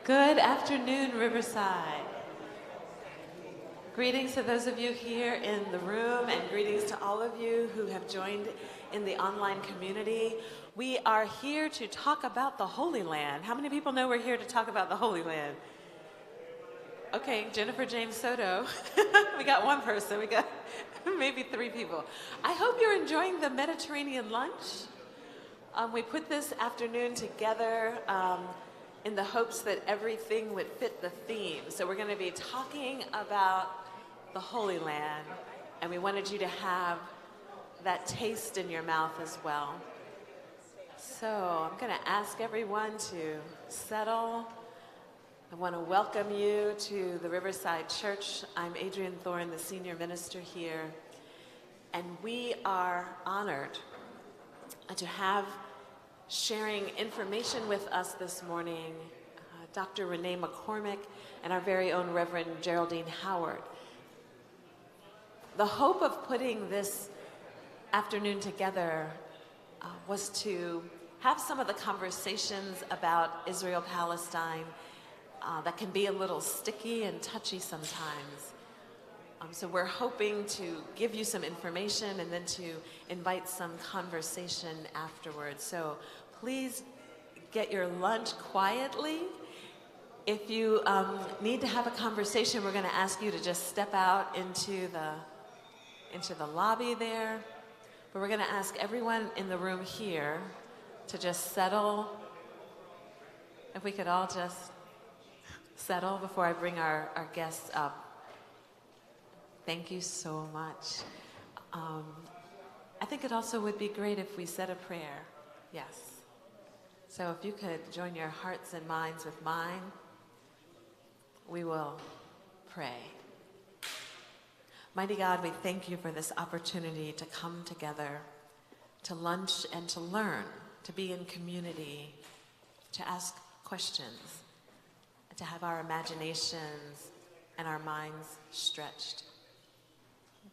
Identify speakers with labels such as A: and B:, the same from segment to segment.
A: Good afternoon, Riverside. Greetings to those of you here in the room, and greetings to all of you who have joined in the online community. We are here to talk about the Holy Land. How many people know we're here to talk about the Holy Land? Okay, Jennifer James Soto. We got one person. We got maybe 3 people. I hope you're enjoying the Mediterranean lunch. We put this afternoon together in the hopes that everything would fit the theme. So we're going to be talking about the Holy Land, and we wanted you to have that taste in your mouth as well. So I'm going to ask everyone to settle. I want to welcome you to the Riverside Church. I'm Adrienne Thorne, the senior minister here, and we are honored to have sharing information with us this morning Dr. Renee McCormick and our very own Reverend Geraldine Howard. The hope of putting this afternoon together was to have some of the conversations about Israel-Palestine that can be a little sticky and touchy sometimes. So we're hoping to give you some information and then to invite some conversation afterwards. So please get your lunch quietly. If you need to have a conversation, we're going to ask you to just step out into the lobby there. But we're going to ask everyone in the room here to just settle. If we could all just settle before I bring our guests up. Thank you so much. I think it also would be great if we said a prayer. Yes. So if you could join your hearts and minds with mine, we will pray. Mighty God, we thank you for this opportunity to come together, to lunch and to learn, to be in community, to ask questions, to have our imaginations and our minds stretched.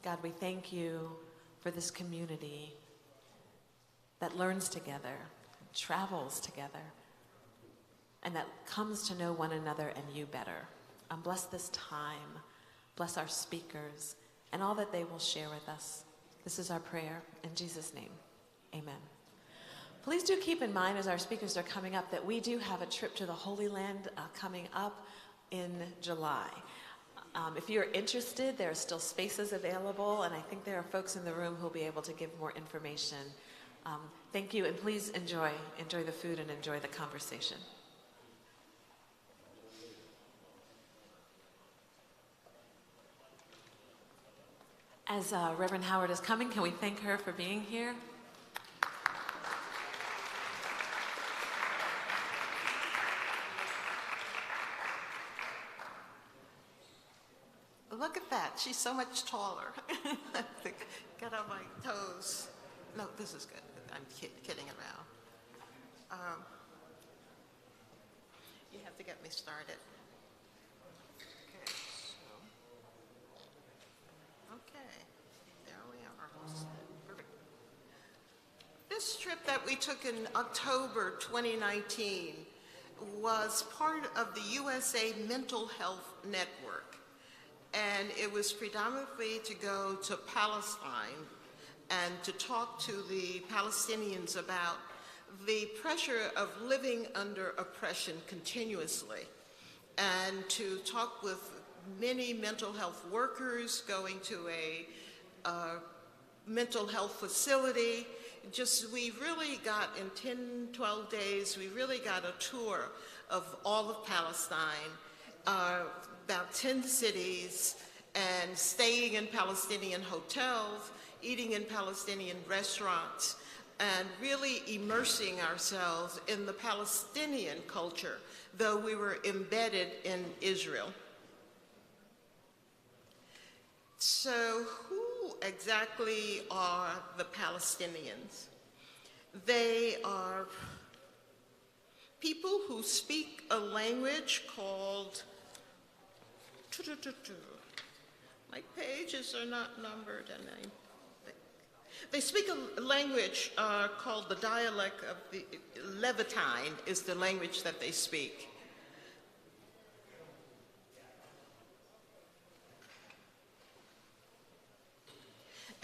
A: God, we thank you for this community that learns together, travels together, and that comes to know one another and you better. Bless this time, bless our speakers, and all that they will share with us. This is our prayer in Jesus' name, amen. Please do keep in mind as our speakers are coming up that we do have a trip to the Holy Land coming up in July. If you're interested, there are still spaces available, and I think there are folks in the room who will be able to give more information. Thank you, and please enjoy the food and enjoy the conversation. As Reverend Howard is coming, can we thank her for being here?
B: Look at that. She's so much taller. Get on my toes. No, this is good. I'm kidding around. You have to get me started. Okay, there we are. Perfect. This trip that we took in October 2019 was part of the USA Mental Health Network. And it was predominantly to go to Palestine and to talk to the Palestinians about the pressure of living under oppression continuously, and to talk with many mental health workers going to a mental health facility. We really got, in 10, 12 days, we really got a tour of all of Palestine, about 10 cities, and staying in Palestinian hotels, eating in Palestinian restaurants, and really immersing ourselves in the Palestinian culture, though we were embedded in Israel. So who exactly are the Palestinians? They are people who speak a language called my pages are not numbered, and they speak a language called the dialect of the Levantine is the language that they speak.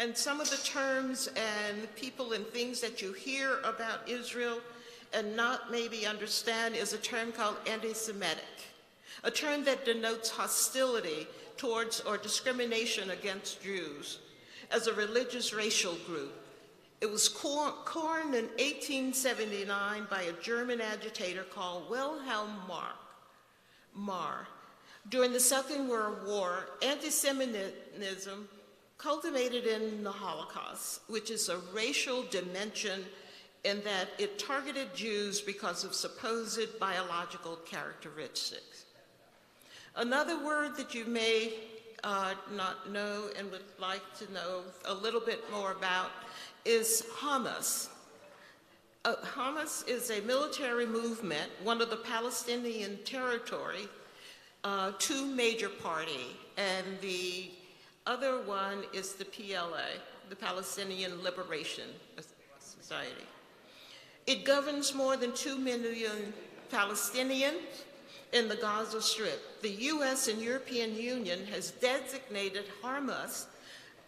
B: And some of the terms and people and things that you hear about Israel and not maybe understand is a term called anti-Semitic, a term that denotes hostility towards or discrimination against Jews as a religious racial group. It was coined in 1879 by a German agitator called Wilhelm Marr. During the Second World War, anti-Semitism cultivated in the Holocaust, which is a racial dimension in that it targeted Jews because of supposed biological characteristics. Another word that you may not know and would like to know a little bit more about is Hamas. Hamas is a military movement, one of the Palestinian territory, two major party, and the other one is the PLA, the Palestinian Liberation Society. It governs more than 2 million Palestinians in the Gaza Strip. The US and European Union has designated Hamas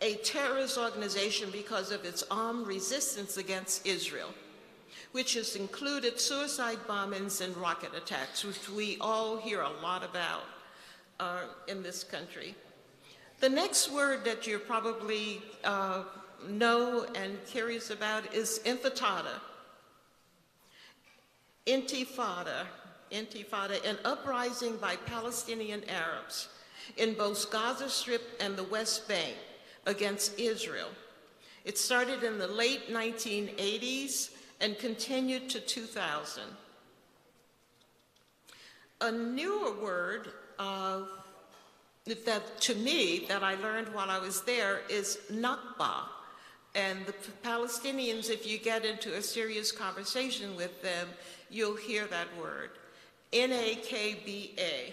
B: a terrorist organization because of its armed resistance against Israel, which has included suicide bombings and rocket attacks, which we all hear a lot about in this country. The next word that you probably know and curious about is intifada. Intifada, an uprising by Palestinian Arabs in both Gaza Strip and the West Bank against Israel. It started in the late 1980s and continued to 2000. A newer word that to me that I learned while I was there is Nakba. And the Palestinians, if you get into a serious conversation with them, you'll hear that word, Nakba.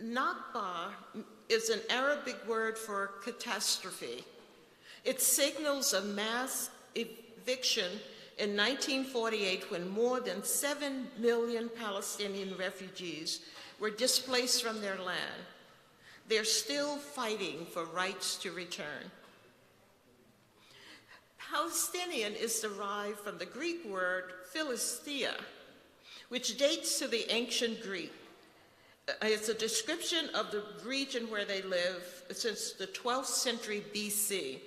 B: Nakba is an Arabic word for catastrophe. It signals a mass eviction in 1948 when more than 7 million Palestinian refugees were displaced from their land. They're still fighting for rights to return. Palestinian is derived from the Greek word Philistia, which dates to the ancient Greek. It's a description of the region where they live since the 12th century BC,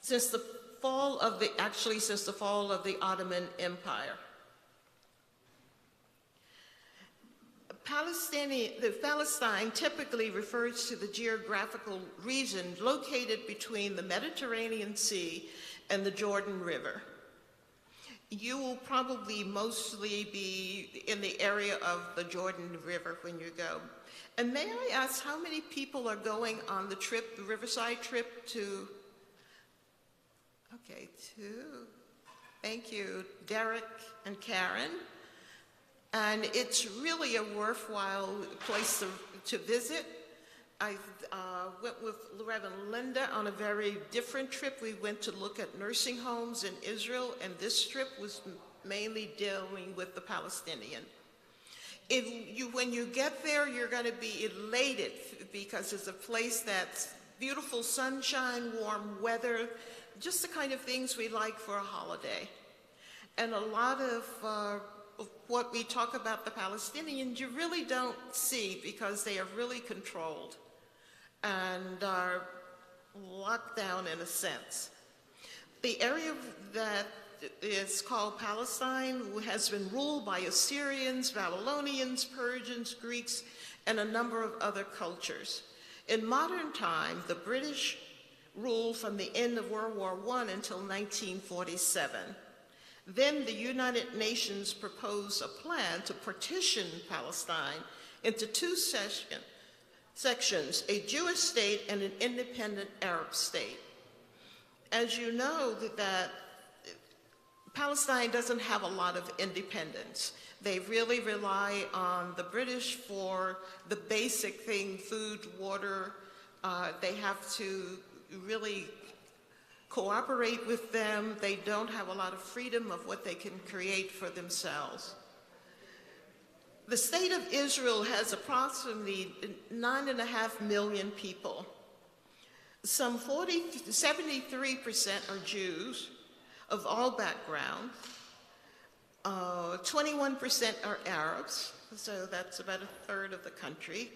B: since the fall of the Ottoman Empire. Palestine typically refers to the geographical region located between the Mediterranean Sea and the Jordan River. You will probably mostly be in the area of the Jordan River when you go. And may I ask how many people are going on the trip, the Riverside trip to, okay, thank you, Derek and Karen. And it's really a worthwhile place to visit. I went with Reverend Linda on a very different trip. We went to look at nursing homes in Israel, and this trip was mainly dealing with the Palestinian. When you get there, you're going to be elated because it's a place that's beautiful sunshine, warm weather, just the kind of things we like for a holiday. And a lot of what we talk about the Palestinians, you really don't see because they are really controlled and are locked down in a sense. The area that is called Palestine has been ruled by Assyrians, Babylonians, Persians, Greeks, and a number of other cultures. In modern time, the British ruled from the end of World War I until 1947. Then the United Nations proposed a plan to partition Palestine into two sections, a Jewish state and an independent Arab state. As you know, that Palestine doesn't have a lot of independence. They really rely on the British for the basic thing, food, water. They have to really cooperate with them. They don't have a lot of freedom of what they can create for themselves. The state of Israel has approximately 9.5 million people. Some 73% are Jews of all backgrounds. 21% are Arabs, so that's about a third of the country.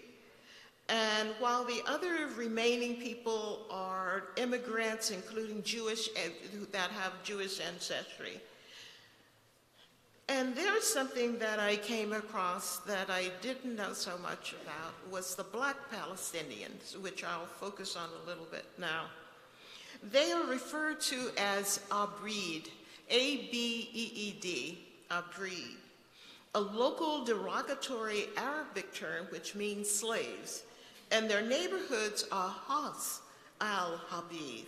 B: And while the other remaining people are immigrants, including Jewish, that have Jewish ancestry. And there's something that I came across that I didn't know so much about, was the Black Palestinians, which I'll focus on a little bit now. They are referred to as Abreed, A-B-E-E-D, Abreed, a local derogatory Arabic term which means slaves, and their neighborhoods are Has al-Habib,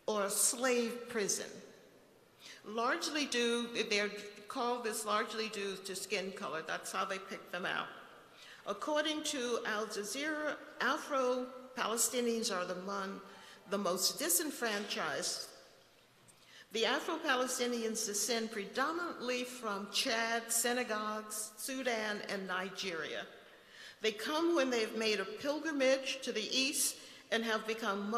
B: or slave prison. They're called this largely due to skin color. That's how they picked them out. According to Al Jazeera, Afro-Palestinians are the most disenfranchised. The Afro-Palestinians descend predominantly from Chad, Senegal, Sudan, and Nigeria. They come when they've made a pilgrimage to the east and have become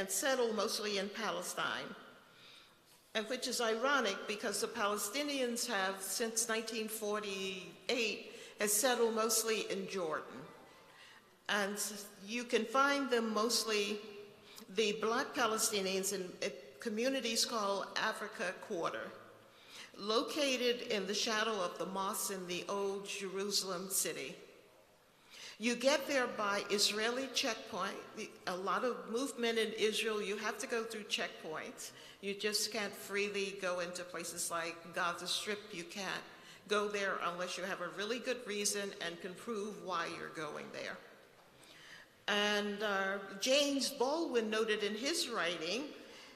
B: settled mostly in Palestine. And which is ironic because the Palestinians have, since 1948, has settled mostly in Jordan. And you can find them mostly, the Black Palestinians, in communities called Africa Quarter, located in the shadow of the mosque in the old Jerusalem city. You get there by Israeli checkpoint. A lot of movement in Israel, you have to go through checkpoints. You just can't freely go into places like Gaza Strip. You can't go there unless you have a really good reason and can prove why you're going there. And James Baldwin noted in his writing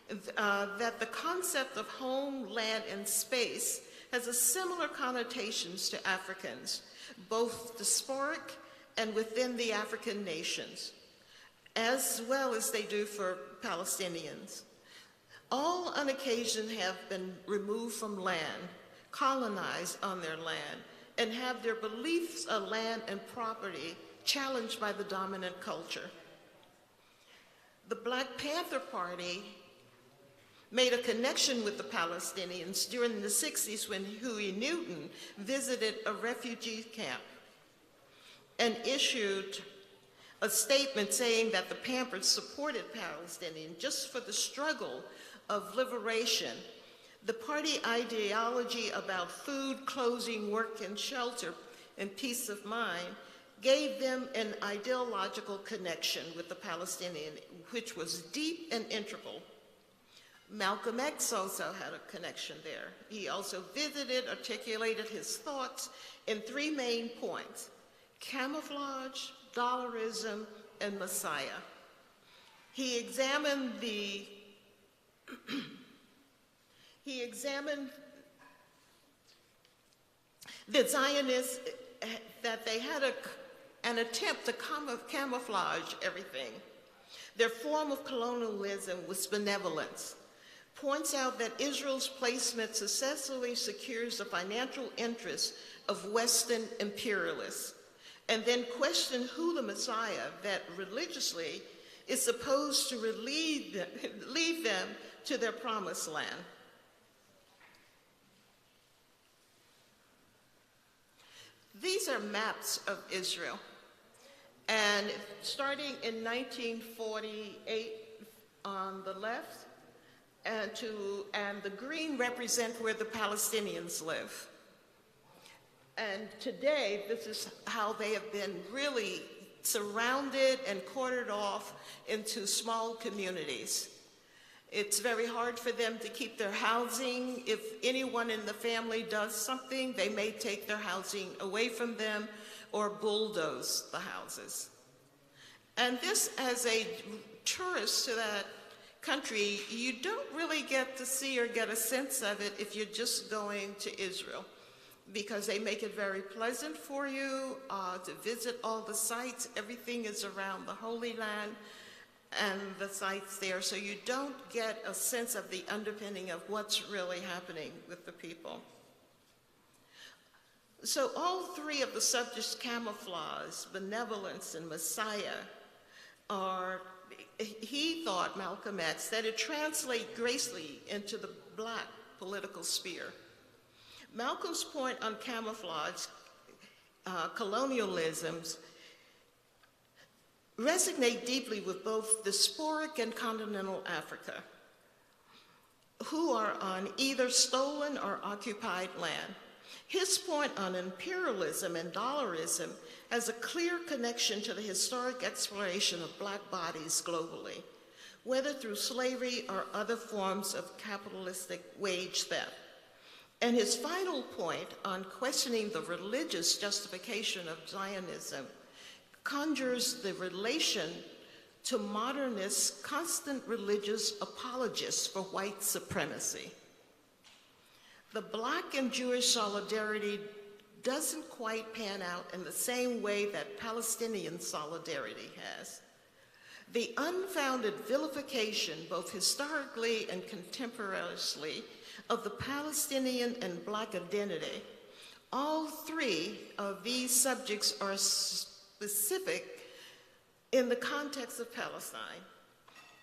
B: that the concept of home, land, and space has a similar connotations to Africans, both diasporic and within the African nations, as well as they do for Palestinians. All on occasion have been removed from land, colonized on their land, and have their beliefs of land and property challenged by the dominant culture. The Black Panther Party made a connection with the Palestinians during the 60s when Huey Newton visited a refugee camp and issued a statement saying that the Panthers supported Palestinians just for the struggle of liberation. The party ideology about food, clothing, work, and shelter, and peace of mind gave them an ideological connection with the Palestinian, which was deep and integral. Malcolm X also had a connection there. He also articulated his thoughts in three main points: camouflage, dollarism, and Messiah. He examined the Zionists, that they had an attempt to camouflage everything. Their form of colonialism was benevolence. Points out that Israel's placement successfully secures the financial interests of Western imperialists, and then question who the Messiah, that religiously is supposed to lead them to their promised land. These are maps of Israel, and starting in 1948 on the left, and the green represent where the Palestinians live. And today, this is how they have been really surrounded and quartered off into small communities. It's very hard for them to keep their housing. If anyone in the family does something, they may take their housing away from them or bulldoze the houses. And this, as a tourist to that country, you don't really get to see or get a sense of it if you're just going to Israel, because they make it very pleasant for you to visit all the sites. Everything is around the Holy Land and the sites there, so you don't get a sense of the underpinning of what's really happening with the people. So all three of the subjects, camouflage, benevolence, and Messiah, are he thought, Malcolm X, that it translates gracefully into the black political sphere. Malcolm's point on camouflage, colonialisms, resonate deeply with both diasporic and continental Africa, who are on either stolen or occupied land. His point on imperialism and dollarism has a clear connection to the historic exploration of black bodies globally, whether through slavery or other forms of capitalistic wage theft. And his final point on questioning the religious justification of Zionism conjures the relation to modernists' constant religious apologists for white supremacy. The Black and Jewish solidarity doesn't quite pan out in the same way that Palestinian solidarity has. The unfounded vilification, both historically and contemporaneously, of the Palestinian and Black identity, all three of these subjects are specific in the context of Palestine.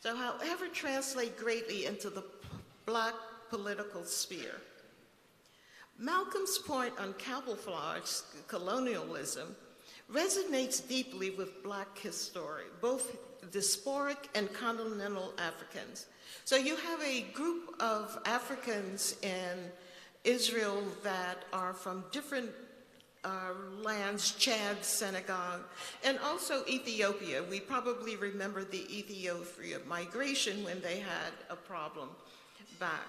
B: So however, translate greatly into the Black political sphere. Malcolm's point on camouflage colonialism resonates deeply with Black history, both diasporic and continental Africans. So you have a group of Africans in Israel that are from different lands, Chad, Senegal, and also Ethiopia. We probably remember the Ethiopia migration when they had a problem back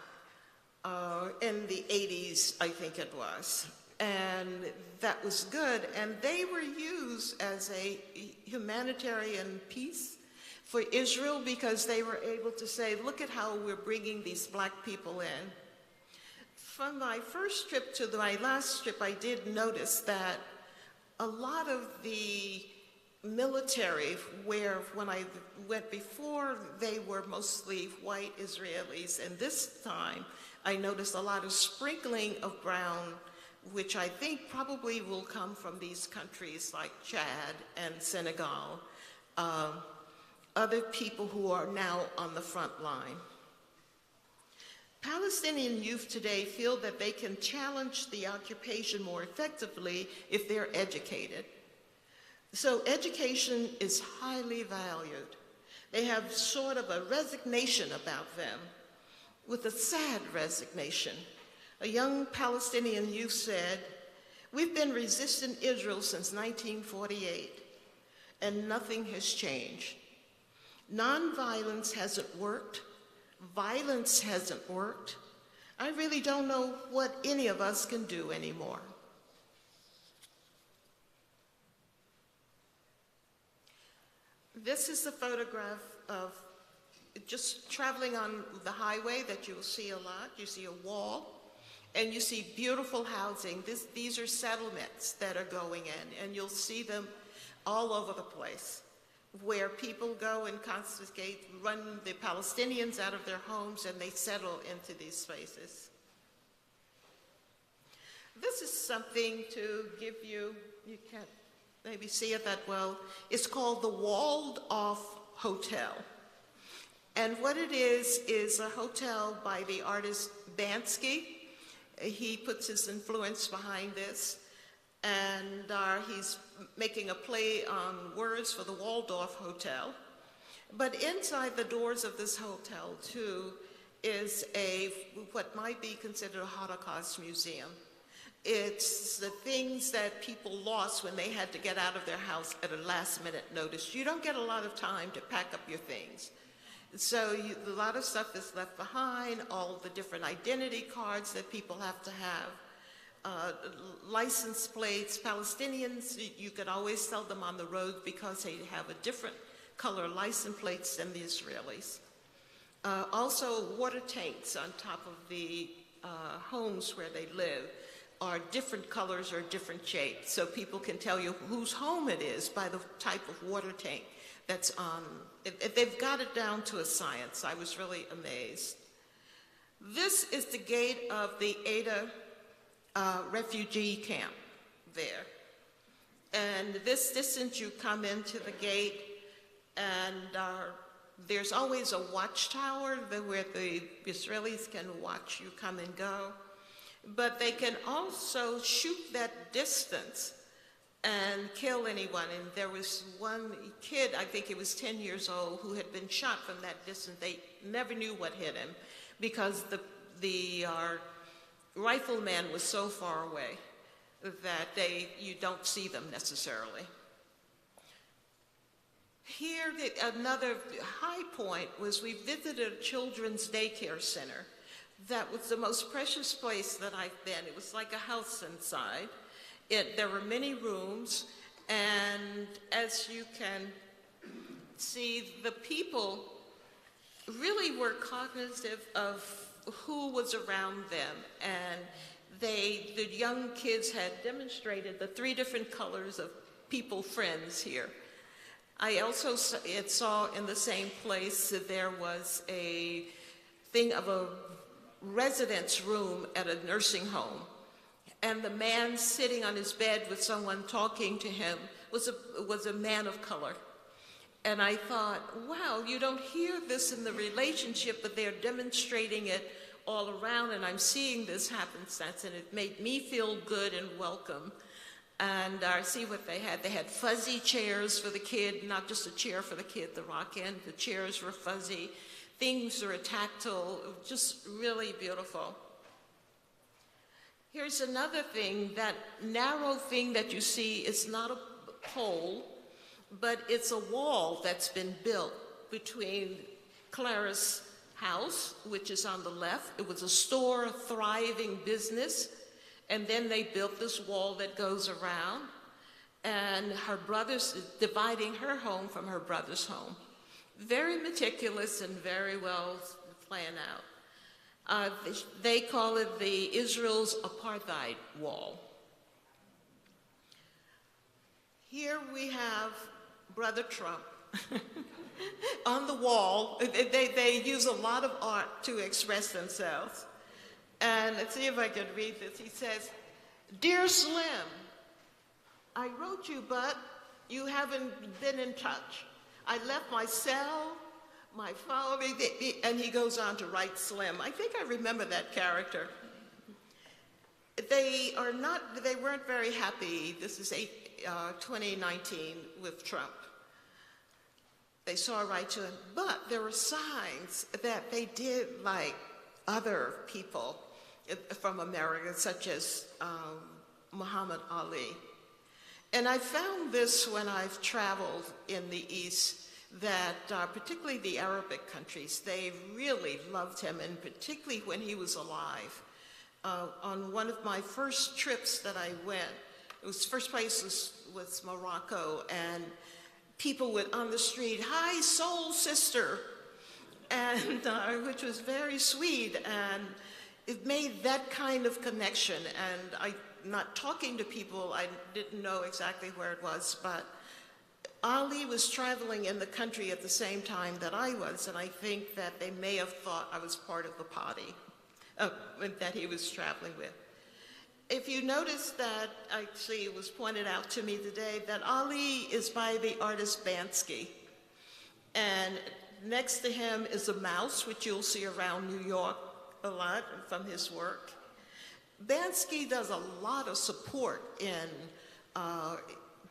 B: in the 80s, I think it was. And that was good. And they were used as a humanitarian piece for Israel because they were able to say, look at how we're bringing these Black people in. From my first trip to my last trip, I did notice that a lot of the military, where when I went before, they were mostly white Israelis, and this time I noticed a lot of sprinkling of brown, which I think probably will come from these countries like Chad and Senegal, other people who are now on the front line. Palestinian youth today feel that they can challenge the occupation more effectively if they're educated. So education is highly valued. They have sort of a resignation about them, with a sad resignation. A young Palestinian youth said, "We've been resisting Israel since 1948, and nothing has changed. Nonviolence hasn't worked. Violence hasn't worked. I really don't know what any of us can do anymore." This is a photograph of just traveling on the highway that you'll see a lot. You see a wall, and you see beautiful housing. These are settlements that are going in, and you'll see them all over the place, where people go and confiscate, run the Palestinians out of their homes, and they settle into these spaces. This is something to give you, you can't maybe see it that well. It's called the Walled Off Hotel. And what it is a hotel by the artist Bansky. He puts his influence behind this, and he's making a play on words for the Waldorf Hotel. But inside the doors of this hotel, too, is what might be considered a Holocaust museum. It's the things that people lost when they had to get out of their house at a last-minute notice. You don't get a lot of time to pack up your things. So a lot of stuff is left behind, all the different identity cards that people have to have, license plates. Palestinians, you could always sell them on the road because they have a different color license plates than the Israelis. Also, water tanks on top of the homes where they live are different colors or different shapes, so people can tell you whose home it is by the type of water tank that's on. They've got it down to a science. I was really amazed. This is the gate of the Ada refugee camp there. And this distance, you come into the gate, and There's always a watchtower where the Israelis can watch you come and go. But they can also shoot that distance and kill anyone. And there was one kid, I think he was 10 years old, who had been shot from that distance. They never knew what hit him because the rifleman was so far away that you don't see them necessarily. Here, another high point was we visited a children's daycare center. That was the most precious place that I've been. It was like a house inside. There were many rooms, and as you can see, the people really were cognitive of who was around them, and the young kids had demonstrated the 3 different colors of people friends here. I also saw in the same place that there was a thing of a residence room at a nursing home. And the man sitting on his bed with someone talking to him was a man of color. And I thought, wow, you don't hear this in the relationship, but they're demonstrating it all around, and I'm seeing this happenstance, and it made me feel good and welcome. And see what they had. They had fuzzy chairs for the kid, not just a chair for the kid to rock in. The chairs were fuzzy. Things were tactile, just really beautiful. Here's another thing. That narrow thing that you see is not a pole, but it's a wall that's been built between Clara's house, which is on the left. It was a store, a thriving business. And then they built this wall that goes around, and her brother's dividing her home from her brother's home. Very meticulous and very well planned out. They call it the Israel's apartheid wall. Here we have Brother Trump on the wall. They use a lot of art to express themselves. And let's see if I can read this. He says, "Dear Slim, I wrote you, but you haven't been in touch. I left my cell, my phone," and he goes on to write Slim. I think I remember that character. They weren't very happy. This is 2019 with Trump. They saw right to him, but there were signs that they did like other people from America, such as Muhammad Ali. And I found this when I've traveled in the East, that particularly the Arabic countries, they really loved him, and particularly when he was alive. On one of my first trips that I went, first place was Morocco, and people would on the street, "Hi, soul sister," and which was very sweet, and it made that kind of connection. And not talking to people, I didn't know exactly where it was, but Ali was traveling in the country at the same time that I was, and I think that they may have thought I was part of the party that he was traveling with. If you notice that, actually it was pointed out to me today, that Ali is by the artist Bansky. And next to him is a mouse, which you'll see around New York a lot from his work. Bansky does a lot of support in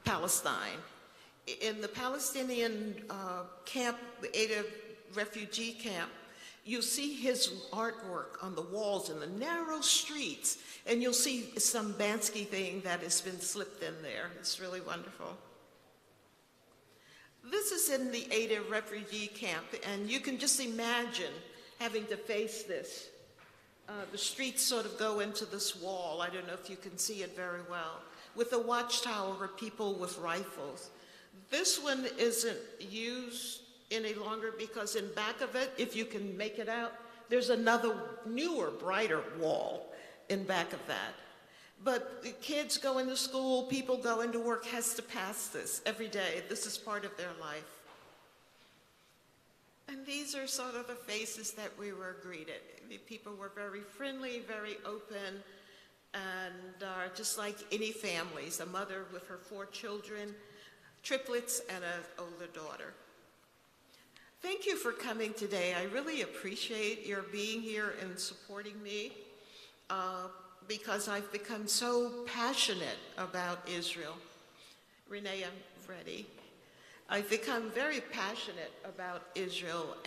B: Palestine. In the Palestinian camp, the Ada refugee camp, you'll see his artwork on the walls in the narrow streets, and you'll see some Bansky thing that has been slipped in there. It's really wonderful. This is in the Ada refugee camp, and you can just imagine having to face this. The streets sort of go into this wall. I don't know if you can see it very well, with a watchtower where people with rifles. This one isn't used any longer because in back of it, if you can make it out, there's another newer, brighter wall in back of that. But the kids go into school, people go into work, has to pass this every day. This is part of their life. And these are sort of the faces that we were greeted. The people were very friendly, very open, and just like any families, a mother with her 4 children, triplets, and an older daughter. Thank you for coming today. I really appreciate your being here and supporting me because I've become so passionate about Israel. Renee, I'm ready. I've become very passionate about Israel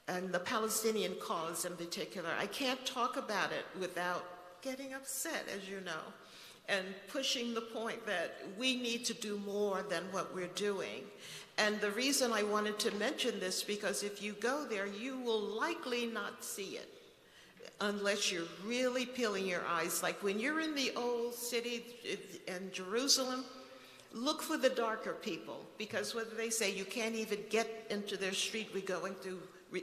B: and the Palestinian cause in particular. I can't talk about it without getting upset, as you know, and pushing the point that we need to do more than what we're doing. And the reason I wanted to mention this, because if you go there, you will likely not see it unless you're really peeling your eyes. Like when you're in the old city in Jerusalem, look for the darker people, because whether they say you can't even get into their street, we're going through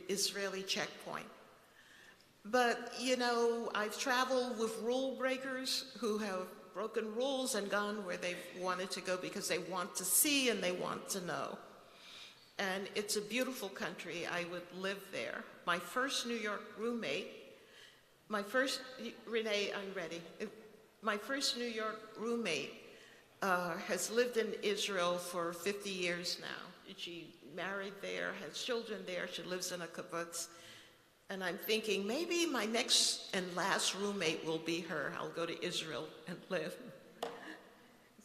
B: Israeli checkpoint. But, you know, I've traveled with rule breakers who have broken rules and gone where they've wanted to go because they want to see and they want to know. And it's a beautiful country. I would live there. My first New York roommate, Renee, I'm ready. My first New York roommate has lived in Israel for 50 years now. She married there, has children there. She lives in a kibbutz. And I'm thinking maybe my next and last roommate will be her. I'll go to Israel and live.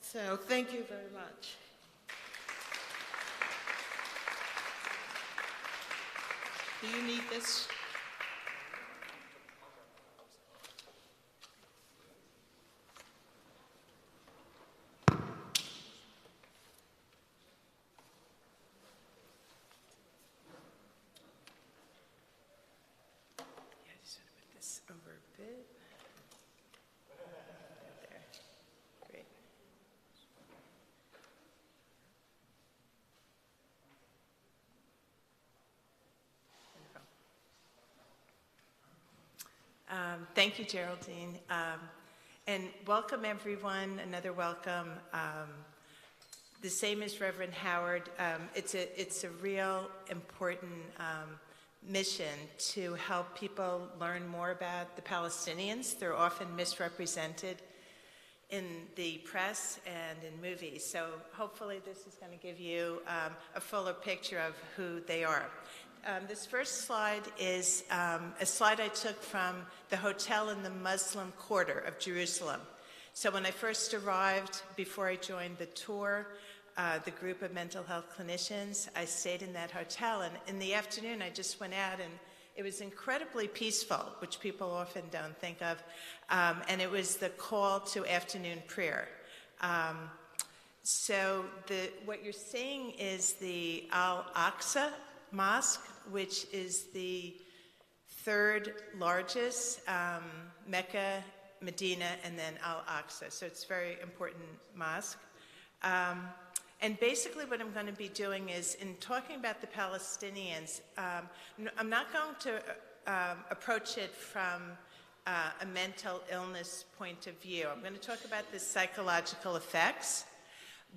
B: So thank you very much. Do you need this?
C: Over a bit. There. Great. Thank you, Geraldine. And welcome, everyone. Another welcome. The same as Reverend Howard. It's a real important mission to help people learn more about the Palestinians. They're often misrepresented in the press and in movies. So hopefully this is going to give you a fuller picture of who they are. This first slide is a slide I took from the hotel in the Muslim quarter of Jerusalem. So when I first arrived, before I joined the tour, the group of mental health clinicians, I stayed in that hotel, and in the afternoon I just went out, and it was incredibly peaceful, which people often don't think of, and it was the call to afternoon prayer. So what you're seeing is the Al-Aqsa Mosque, which is the third largest, Mecca, Medina, and then Al-Aqsa. So it's a very important mosque. And basically what I'm going to be doing is, in talking about the Palestinians, I'm not going to approach it from a mental illness point of view. I'm going to talk about the psychological effects,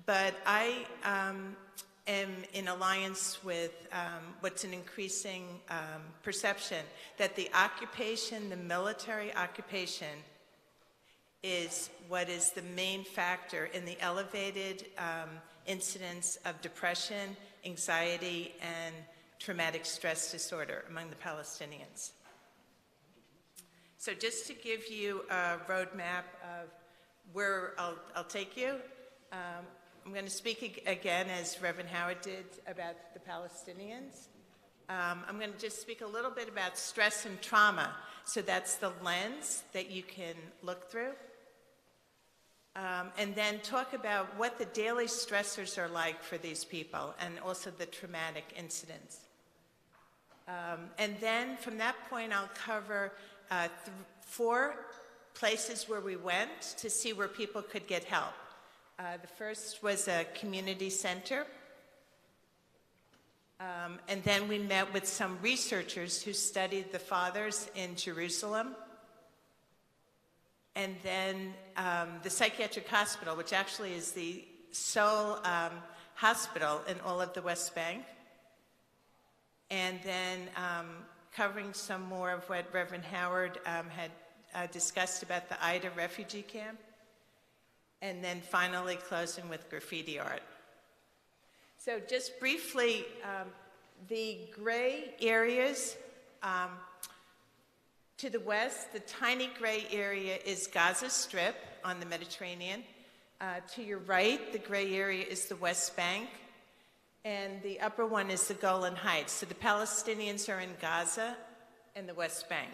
C: but I am in alliance with what's an increasing perception that the occupation, the military occupation, is what is the main factor in the elevated incidence of depression, anxiety, and traumatic stress disorder among the Palestinians. So just to give you a roadmap of where I'll take you, I'm going to speak again, as Reverend Howard did, about the Palestinians. I'm going to just speak a little bit about stress and trauma. So that's the lens that you can look through. And then talk about what the daily stressors are like for these people, and also the traumatic incidents. And then from that point, I'll cover 4 places where we went to see where people could get help. The first was a community center. And then we met with some researchers who studied the fathers in Jerusalem. And then the psychiatric hospital, which actually is the sole hospital in all of the West Bank. And then covering some more of what Reverend Howard had discussed about the Ida refugee camp. And then finally closing with graffiti art. So just briefly, The gray areas to the west, the tiny gray area is Gaza Strip on the Mediterranean. To your right, the gray area is the West Bank, and the upper one is the Golan Heights. So the Palestinians are in Gaza and the West Bank.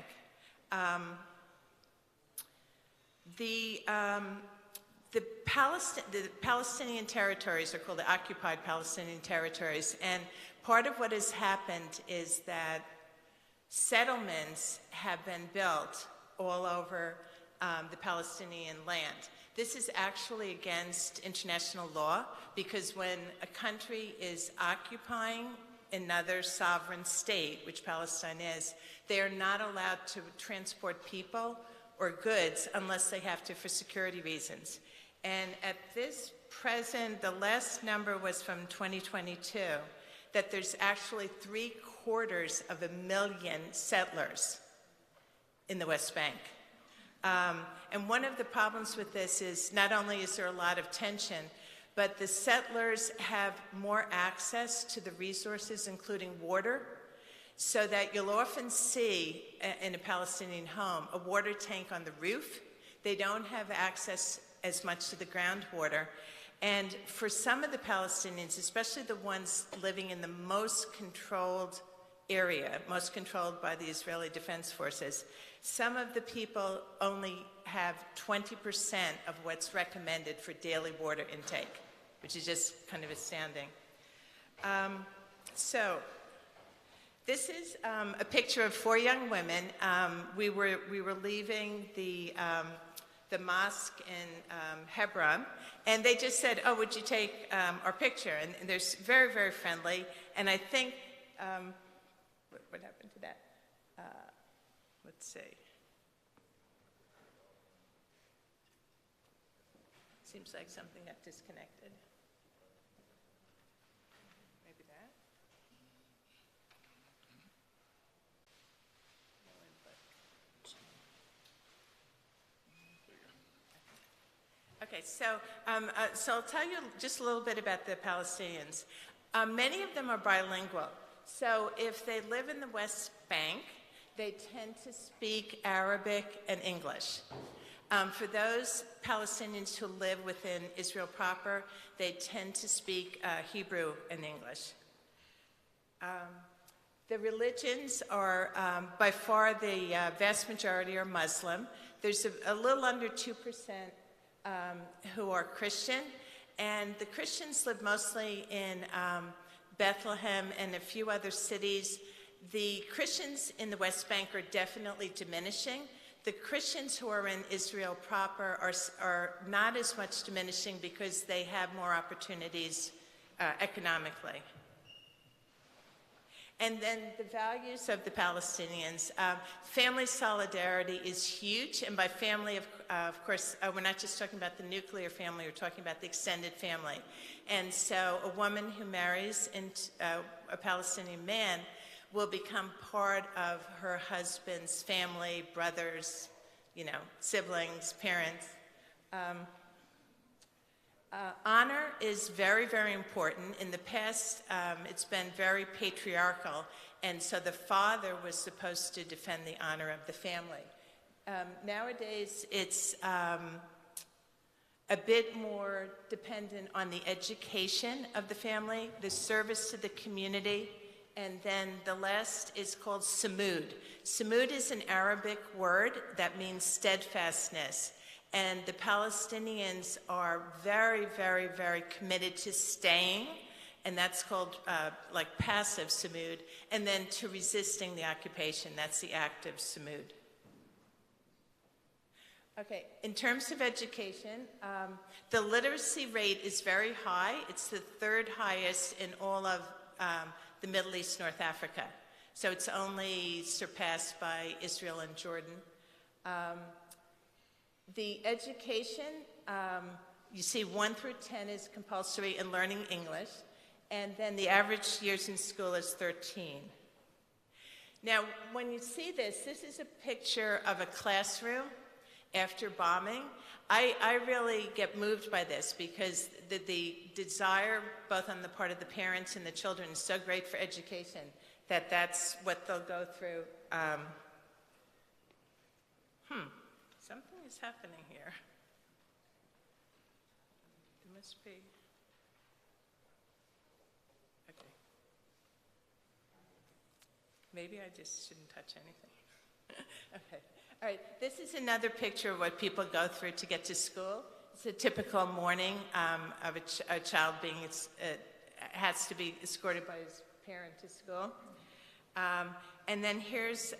C: The Palestinian territories are called the occupied Palestinian territories, and part of what has happened is that settlements have been built all over the Palestinian land. This is actually against international law, because when a country is occupying another sovereign state, which Palestine is, they are not allowed to transport people or goods unless they have to for security reasons. And at this present, the last number was from 2022, that there's actually 750,000 settlers in the West Bank. And one of the problems with this is not only is there a lot of tension, but the settlers have more access to the resources, including water, so that you'll often see in a Palestinian home a water tank on the roof. They don't have access as much to the groundwater. And for some of the Palestinians, especially the ones living in the most controlled area, most controlled by the Israeli Defense Forces, some of the people only have 20% of what's recommended for daily water intake, which is just kind of astounding. So this is a picture of 4 young women. We were leaving the mosque in Hebron, and they just said, "Oh, would you take our picture?" And they're very, very friendly. And I think, what happened to that? Let's see. Seems like something got disconnected. Maybe that? Okay, so I'll tell you just a little bit about the Palestinians. Many of them are bilingual. So if they live in the West Bank, they tend to speak Arabic and English. For those Palestinians who live within Israel proper, they tend to speak Hebrew and English. The religions are, by far, the vast majority are Muslim. There's a little under 2% who are Christian, and the Christians live mostly in Bethlehem and a few other cities. The Christians in the West Bank are definitely diminishing. The Christians who are in Israel proper are not as much diminishing because they have more opportunities economically. And then the values of the Palestinians. Family solidarity is huge, and by family, of course, we're not just talking about the nuclear family, we're talking about the extended family. And so a woman who marries a Palestinian man will become part of her husband's family, brothers, siblings, parents. Honor is very, very important. In the past, it's been very patriarchal, and so the father was supposed to defend the honor of the family. Nowadays, it's a bit more dependent on the education of the family, the service to the community, and then the last is called samud. Samud is an Arabic word that means steadfastness. And the Palestinians are very, very, very committed to staying, and that's called like passive samud, and then to resisting the occupation, that's the active samud. Okay, in terms of education, the literacy rate is very high. It's the 3rd highest in all of the Middle East, North Africa. So it's only surpassed by Israel and Jordan. The education, you see 1 through 10 is compulsory in learning English, and then the average years in school is 13. Now, when you see this is a picture of a classroom, after bombing. I really get moved by this because the desire, both on the part of the parents and the children, is so great for education that that's what they'll go through. Something is happening here. There must be. Okay. Maybe I just shouldn't touch anything. Okay. All right. This is another picture of what people go through to get to school. It's a typical morning of a child being has to be escorted by his parent to school. And then here's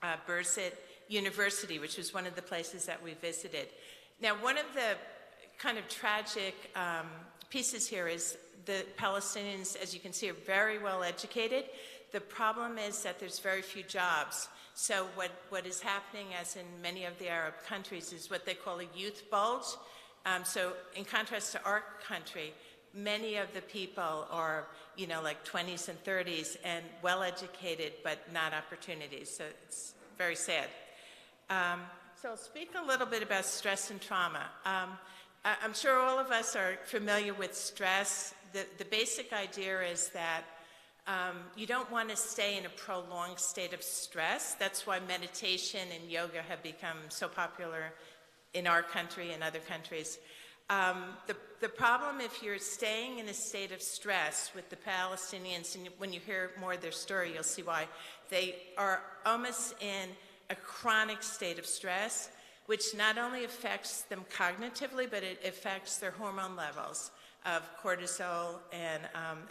C: Riverside University, which was one of the places that we visited. Now, one of the kind of tragic pieces here is the Palestinians, as you can see, are very well educated. The problem is that there's very few jobs. So what is happening, as in many of the Arab countries, is what they call a youth bulge. So in contrast to our country, many of the people are, like 20s and 30s and well-educated, but not opportunities. So it's very sad. So I'll speak a little bit about stress and trauma. I'm sure all of us are familiar with stress. The basic idea is that you don't want to stay in a prolonged state of stress. That's why meditation and yoga have become so popular in our country and other countries. The problem, if you're staying in a state of stress with the Palestinians, and when you hear more of their story, you'll see why, they are almost in a chronic state of stress, which not only affects them cognitively, but it affects their hormone levels of cortisol and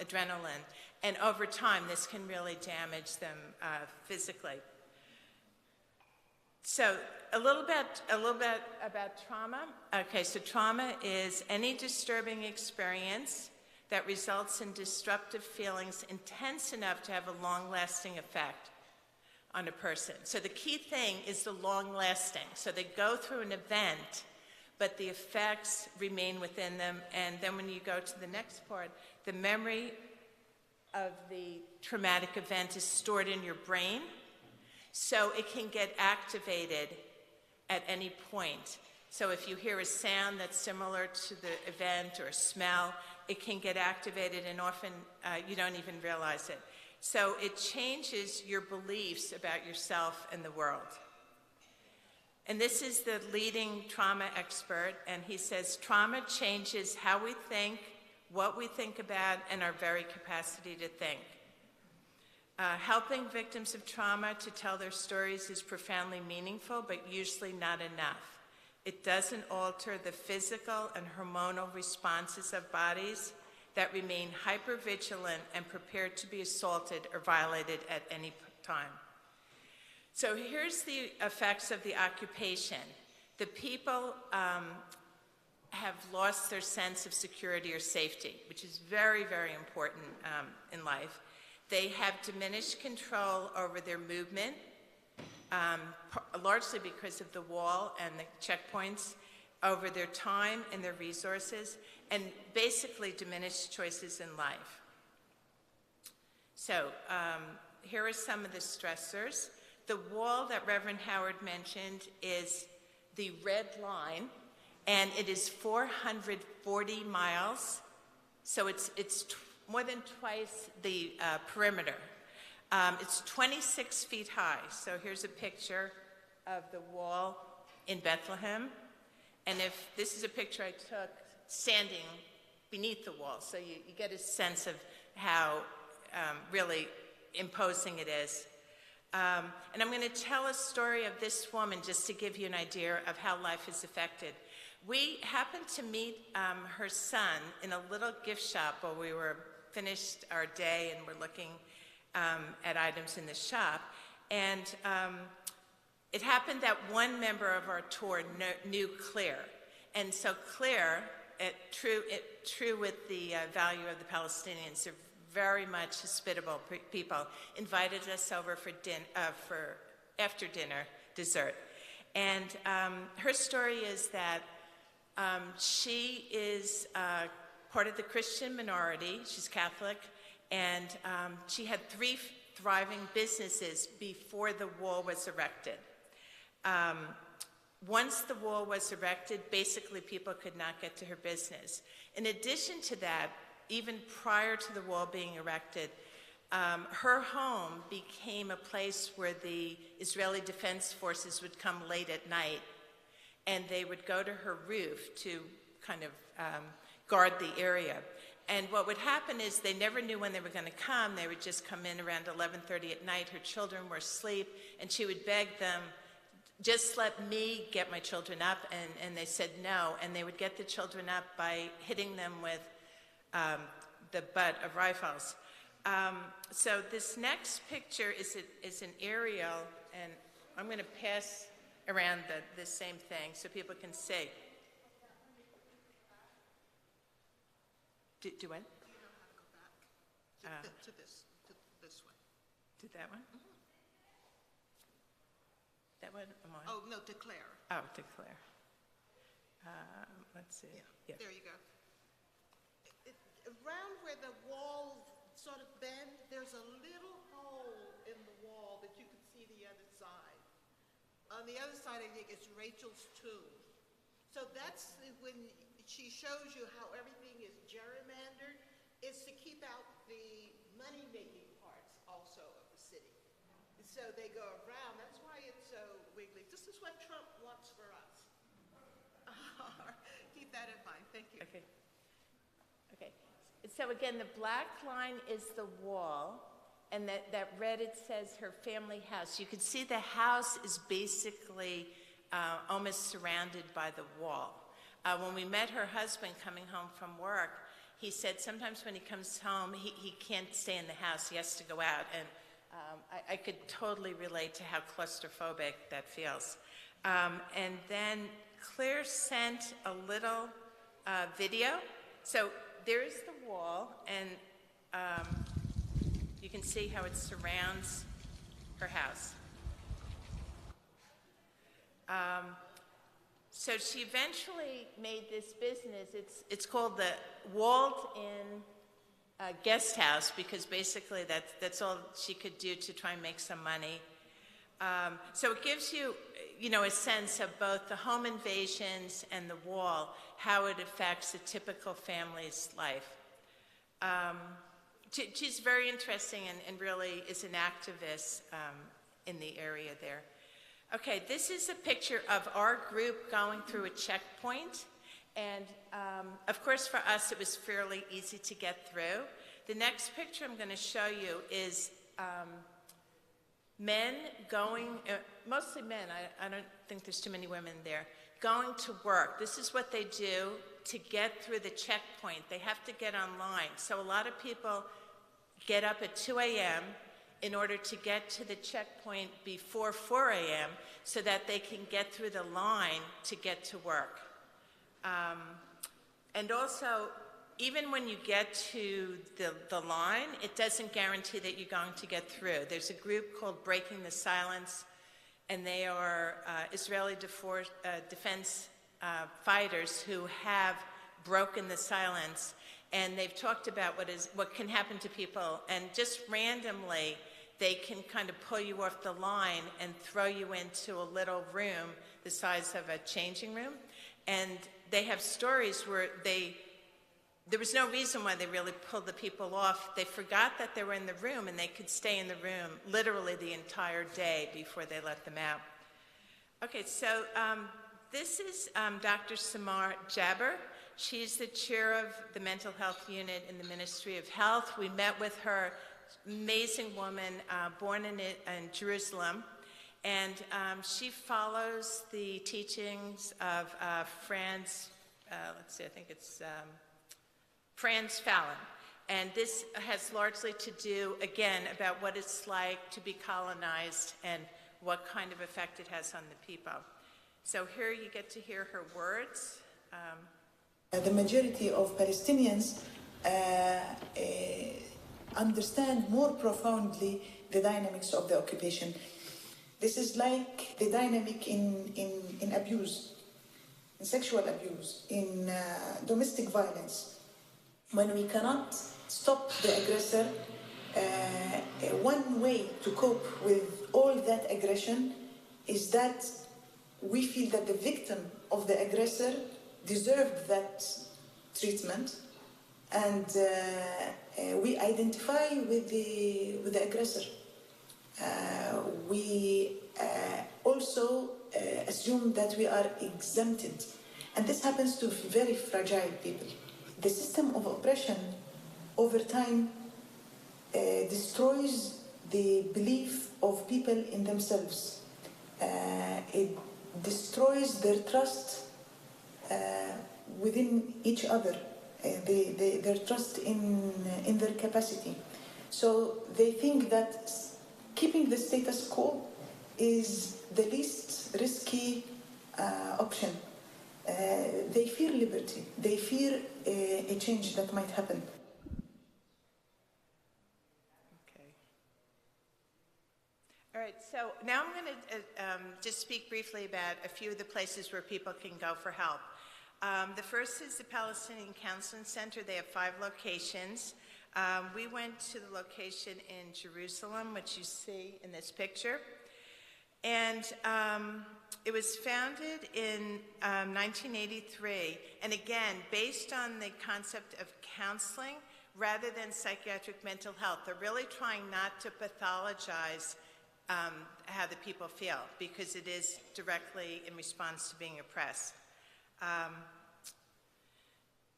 C: adrenaline. And over time, this can really damage them physically. So a little bit about trauma. Okay, so trauma is any disturbing experience that results in disruptive feelings intense enough to have a long-lasting effect on a person. So the key thing is the long-lasting. So they go through an event, but the effects remain within them. And then when you go to the next part, the memory of the traumatic event is stored in your brain. So it can get activated at any point. So if you hear a sound that's similar to the event or a smell, it can get activated, and often you don't even realize it. So it changes your beliefs about yourself and the world. And this is the leading trauma expert, and he says trauma changes how we think, what we think about, and our very capacity to think. Helping victims of trauma to tell their stories is profoundly meaningful, but usually not enough. It doesn't alter the physical and hormonal responses of bodies that remain hypervigilant and prepared to be assaulted or violated at any time. So here's the effects of the occupation. The people have lost their sense of security or safety, which is very, very important in life. They have diminished control over their movement, largely because of the wall and the checkpoints, over their time and their resources, and basically diminished choices in life. So here are some of the stressors. The wall that Reverend Howard mentioned is the red line, and it is 440 miles, so it's more than twice the perimeter. It's 26 feet high, so here's a picture of the wall in Bethlehem. And if this is a picture I took standing beneath the wall, so you get a sense of how really imposing it is. And I'm going to tell a story of this woman just to give you an idea of how life is affected. We happened to meet her son in a little gift shop while we were finished our day and were looking at items in the shop. And it happened that one member of our tour knew Claire. And so Claire, true with the value of the Palestinians, they're very much hospitable people, invited us over for after dinner dessert. And her story is that she is part of the Christian minority. She's Catholic, and she had 3 thriving businesses before the wall was erected. once the wall was erected, basically people could not get to her business. In addition to that, even prior to the wall being erected, her home became a place where the Israeli Defense Forces would come late at night, and they would go to her roof to kind of guard the area. And what would happen is they never knew when they were going to come. They would just come in around 11:30 at night. Her children were asleep, and she would beg them, just let me get my children up, and they said no, and they would get the children up by hitting them with the butt of rifles. So this next picture is an aerial, and I'm going to pass around the same thing so people can see. Do what?
B: You know how to go back to this one.
C: To that one? That one? I'm on.
B: Oh, no, to Claire.
C: Oh, to Claire. Let's see.
B: Yeah. There you go. Around where the walls sort of bend, there's a little hole in the wall that you can see the other side. On the other side, I think it's Rachel's tomb. So that's when she shows you how everything is gerrymandered, is to keep out the money-making parts also of the city. So they go around. That's why it's so wiggly. This is what Trump wants for us. Keep that in mind. Thank you.
C: Okay. Okay. So again, the black line is the wall, and that red, it says her family house. You can see the house is basically almost surrounded by the wall. When we met her husband coming home from work, he said sometimes when he comes home, he can't stay in the house. He has to go out. And I could totally relate to how claustrophobic that feels. And then Claire sent a little video. So there's the wall, and you can see how it surrounds her house. So she eventually made this business. It's called the Walled-In Guest House, because basically that's all she could do to try and make some money. So it gives you, a sense of both the home invasions and the wall, how it affects a typical family's life. She's very interesting and really is an activist in the area there. Okay, this is a picture of our group going through a checkpoint. And of course, for us, it was fairly easy to get through. The next picture I'm going to show you is men going, mostly men, I don't think there's too many women there, going to work. This is what they do to get through the checkpoint. They have to get online. So a lot of people get up at 2 a.m. in order to get to the checkpoint before 4 a.m. so that they can get through the line to get to work. And also, even when you get to the line, it doesn't guarantee that you're going to get through. There's a group called Breaking the Silence, and they are Israeli defense fighters who have broken the silence, and they've talked about what can happen to people, and just randomly, they can kind of pull you off the line and throw you into a little room the size of a changing room. And they have stories where there was no reason why they really pulled the people off. They forgot that they were in the room, and they could stay in the room literally the entire day before they let them out. Okay, so this is Dr. Samar Jabber. She's the chair of the mental health unit in the Ministry of Health. We met with her, amazing woman, born in Jerusalem. And she follows the teachings of Franz Fallon. And this has largely to do, again, about what it's like to be colonized and what kind of effect it has on the people. So here you get to hear her words.
D: The majority of Palestinians understand more profoundly the dynamics of the occupation. This is like the dynamic in abuse, in sexual abuse, in domestic violence. When we cannot stop the aggressor, one way to cope with all that aggression is that we feel that the victim of the aggressor deserved that treatment, and we identify with the aggressor. We also assume that we are exempted, and this happens to very fragile people. The system of oppression over time destroys the belief of people in themselves. It destroys their trust within each other, their trust in their capacity. So they think that keeping the status quo is the least risky option. They fear liberty. They fear a change that might happen.
C: Okay. All right, so now I'm going to just speak briefly about a few of the places where people can go for help. The first is the Palestinian Counseling Center. They have 5 locations. We went to the location in Jerusalem, which you see in this picture. And it was founded in 1983, and again, based on the concept of counseling rather than psychiatric mental health. They're really trying not to pathologize how the people feel, because it is directly in response to being oppressed.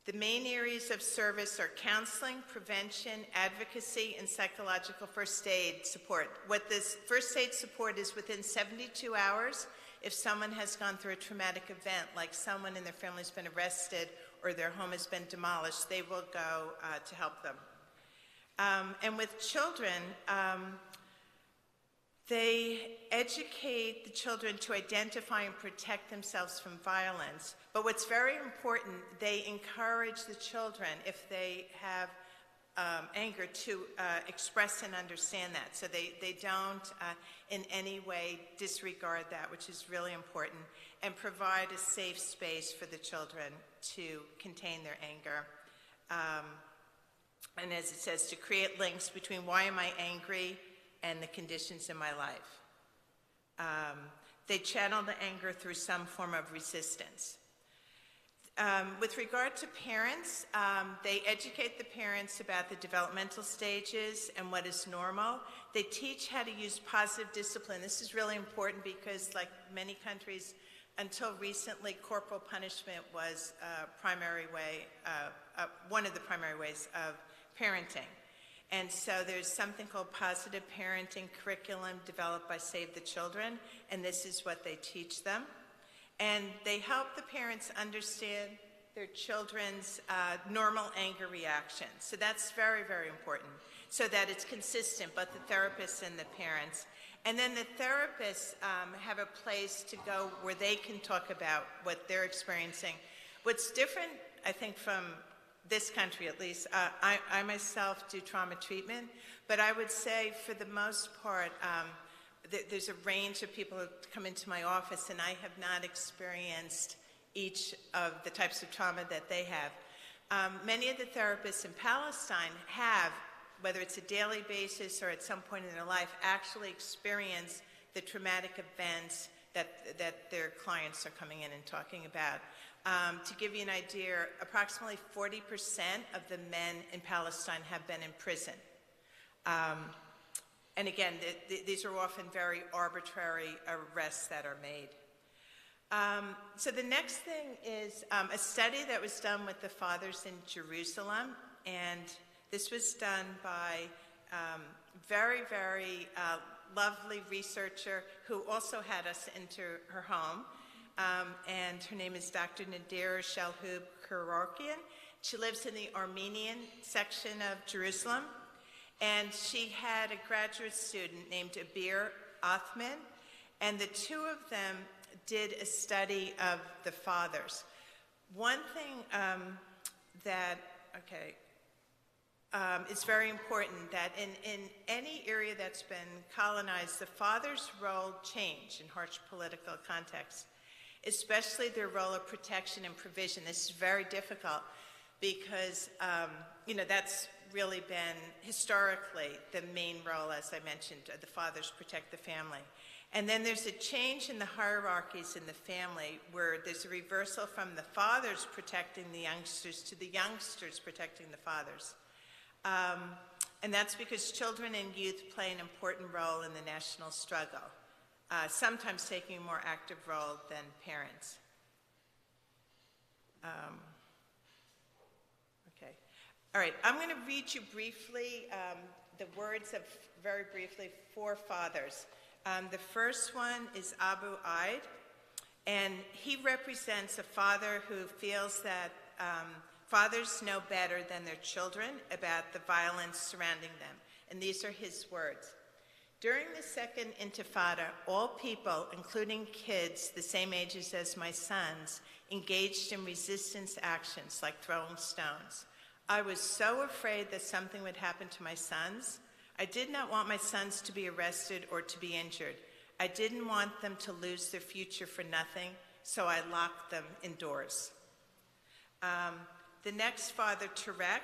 C: The main areas of service are counseling, prevention, advocacy, and psychological first aid support. What this first aid support is within 72 hours, if someone has gone through a traumatic event, like someone in their family has been arrested or their home has been demolished, they will go to help them. And with children, they educate the children to identify and protect themselves from violence. But what's very important, they encourage the children, if they have anger, to express and understand that. So they don't in any way disregard that, which is really important, and provide a safe space for the children to contain their anger. And as it says, to create links between why am I angry and the conditions in my life. They channel the anger through some form of resistance. With regard to parents, they educate the parents about the developmental stages and what is normal. They teach how to use positive discipline. This is really important because, like many countries, until recently, corporal punishment was one of the primary ways of parenting. And so there's something called positive parenting curriculum developed by Save the Children, and this is what they teach them. And they help the parents understand their children's normal anger reactions. So that's very, very important, so that it's consistent, both the therapists and the parents. And then the therapists have a place to go where they can talk about what they're experiencing. What's different, I think, from this country at least, I myself do trauma treatment, but I would say for the most part, there's a range of people who come into my office, and I have not experienced each of the types of trauma that they have. Many of the therapists in Palestine have, whether it's a daily basis or at some point in their life, actually experience the traumatic events that their clients are coming in and talking about. To give you an idea, approximately 40% of the men in Palestine have been in prison. And again, these are often very arbitrary arrests that are made. So the next thing is a study that was done with the fathers in Jerusalem, and this was done by very, very lovely researcher who also had us into her home. And her name is Dr. Nadir Shalhoub Kevorkian. She lives in the Armenian section of Jerusalem, and she had a graduate student named Abir Othman, and the two of them did a study of the fathers. One thing it's very important that in any area that's been colonized, the father's role changed in harsh political contexts, especially their role of protection and provision. This is very difficult because, that's really been historically the main role, as I mentioned, the fathers protect the family. And then there's a change in the hierarchies in the family where there's a reversal from the fathers protecting the youngsters to the youngsters protecting the fathers. And that's because children and youth play an important role in the national struggle, sometimes taking a more active role than parents. Okay. All right, I'm going to read you briefly the words of, very briefly, 4 fathers. The first one is Abu Aid, and he represents a father who feels that fathers know better than their children about the violence surrounding them. And these are his words. During the Second Intifada, all people, including kids the same ages as my sons, engaged in resistance actions like throwing stones. I was so afraid that something would happen to my sons. I did not want my sons to be arrested or to be injured. I didn't want them to lose their future for nothing, so I locked them indoors. The next father, Tarek,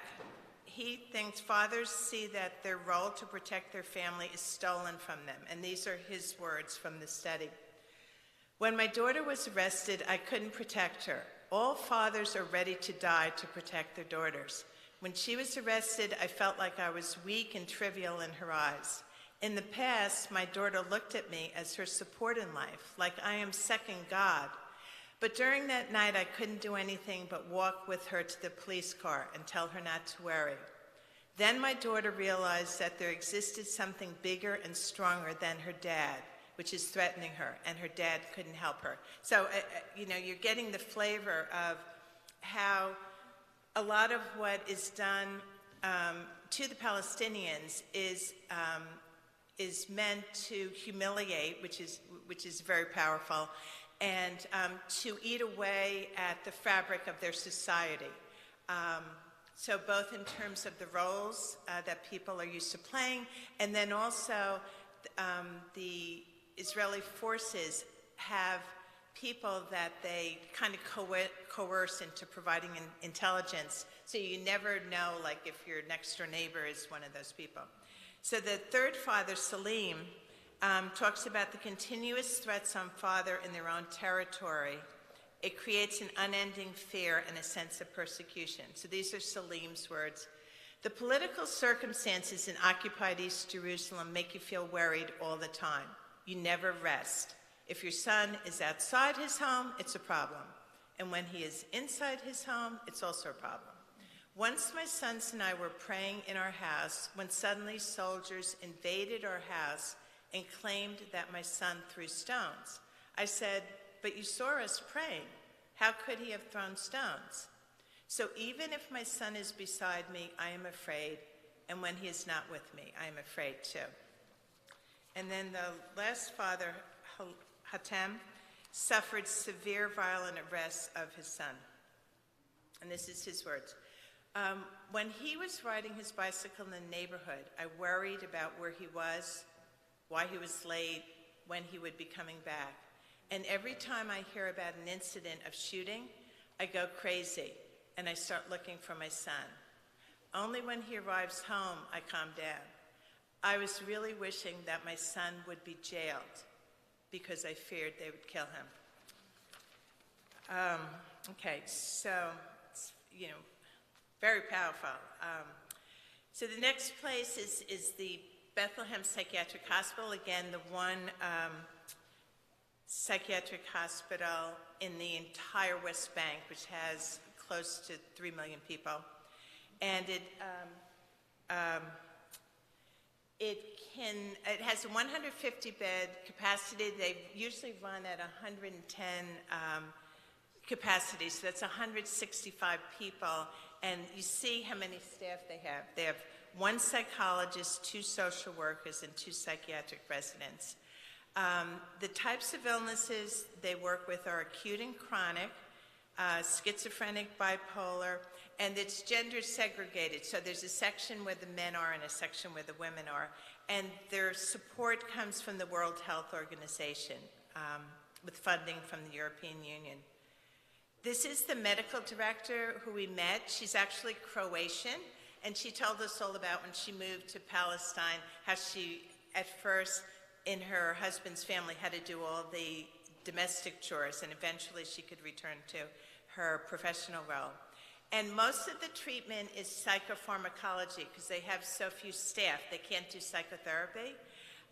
C: he thinks fathers see that their role to protect their family is stolen from them, and these are his words from the study. When my daughter was arrested, I couldn't protect her. All fathers are ready to die to protect their daughters. When she was arrested, I felt like I was weak and trivial in her eyes. In the past, my daughter looked at me as her support in life, like I am second God. But during that night, I couldn't do anything but walk with her to the police car and tell her not to worry. Then my daughter realized that there existed something bigger and stronger than her dad, which is threatening her, and her dad couldn't help her. So, you're getting the flavor of how a lot of what is done to the Palestinians is meant to humiliate, which is very powerful, and to eat away at the fabric of their society. So both in terms of the roles that people are used to playing, and then also the Israeli forces have people that they kind of coerce into providing intelligence, so you never know, like, if your next door neighbor is one of those people. So the third father, Salim, talks about the continuous threats on father in their own territory. It creates an unending fear and a sense of persecution. So these are Salim's words. The political circumstances in occupied East Jerusalem make you feel worried all the time. You never rest. If your son is outside his home, it's a problem. And when he is inside his home, it's also a problem. Once my sons and I were praying in our house when suddenly soldiers invaded our house and claimed that my son threw stones. I said, but you saw us praying. How could he have thrown stones? So even if my son is beside me, I am afraid. And when he is not with me, I am afraid too. And then the last father, Hatem, suffered severe violent arrests of his son. And this is his words. When he was riding his bicycle in the neighborhood, I worried about where he was, why he was late, when he would be coming back. And every time I hear about an incident of shooting, I go crazy and I start looking for my son. Only when he arrives home, I calm down. I was really wishing that my son would be jailed because I feared they would kill him. Okay, so, it's, very powerful. So the next place is the Bethlehem Psychiatric Hospital. Again, the one psychiatric hospital in the entire West Bank, which has close to 3 million people. And it has a 150-bed capacity. They usually run at 110 capacity, so that's 165 people. And you see how many staff they have. They have 1 psychologist, 2 social workers, and 2 psychiatric residents. The types of illnesses they work with are acute and chronic, schizophrenic, bipolar, and it's gender segregated. So there's a section where the men are and a section where the women are. And their support comes from the World Health Organization with funding from the European Union. This is the medical director who we met. She's actually Croatian, and she told us all about when she moved to Palestine, how she at first in her husband's family had to do all the domestic chores, and eventually she could return to her professional role. And most of the treatment is psychopharmacology because they have so few staff. They can't do psychotherapy.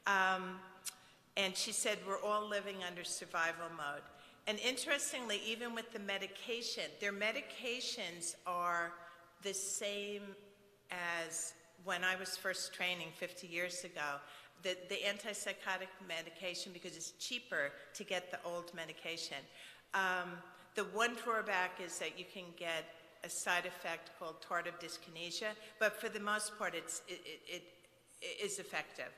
C: And she said, we're all living under survival mode. And interestingly, even with the medication, their medications are the same as when I was first training 50 years ago. The antipsychotic medication, because it's cheaper to get the old medication. The one drawback is that you can get a side effect called tardive dyskinesia, but for the most part, it is effective.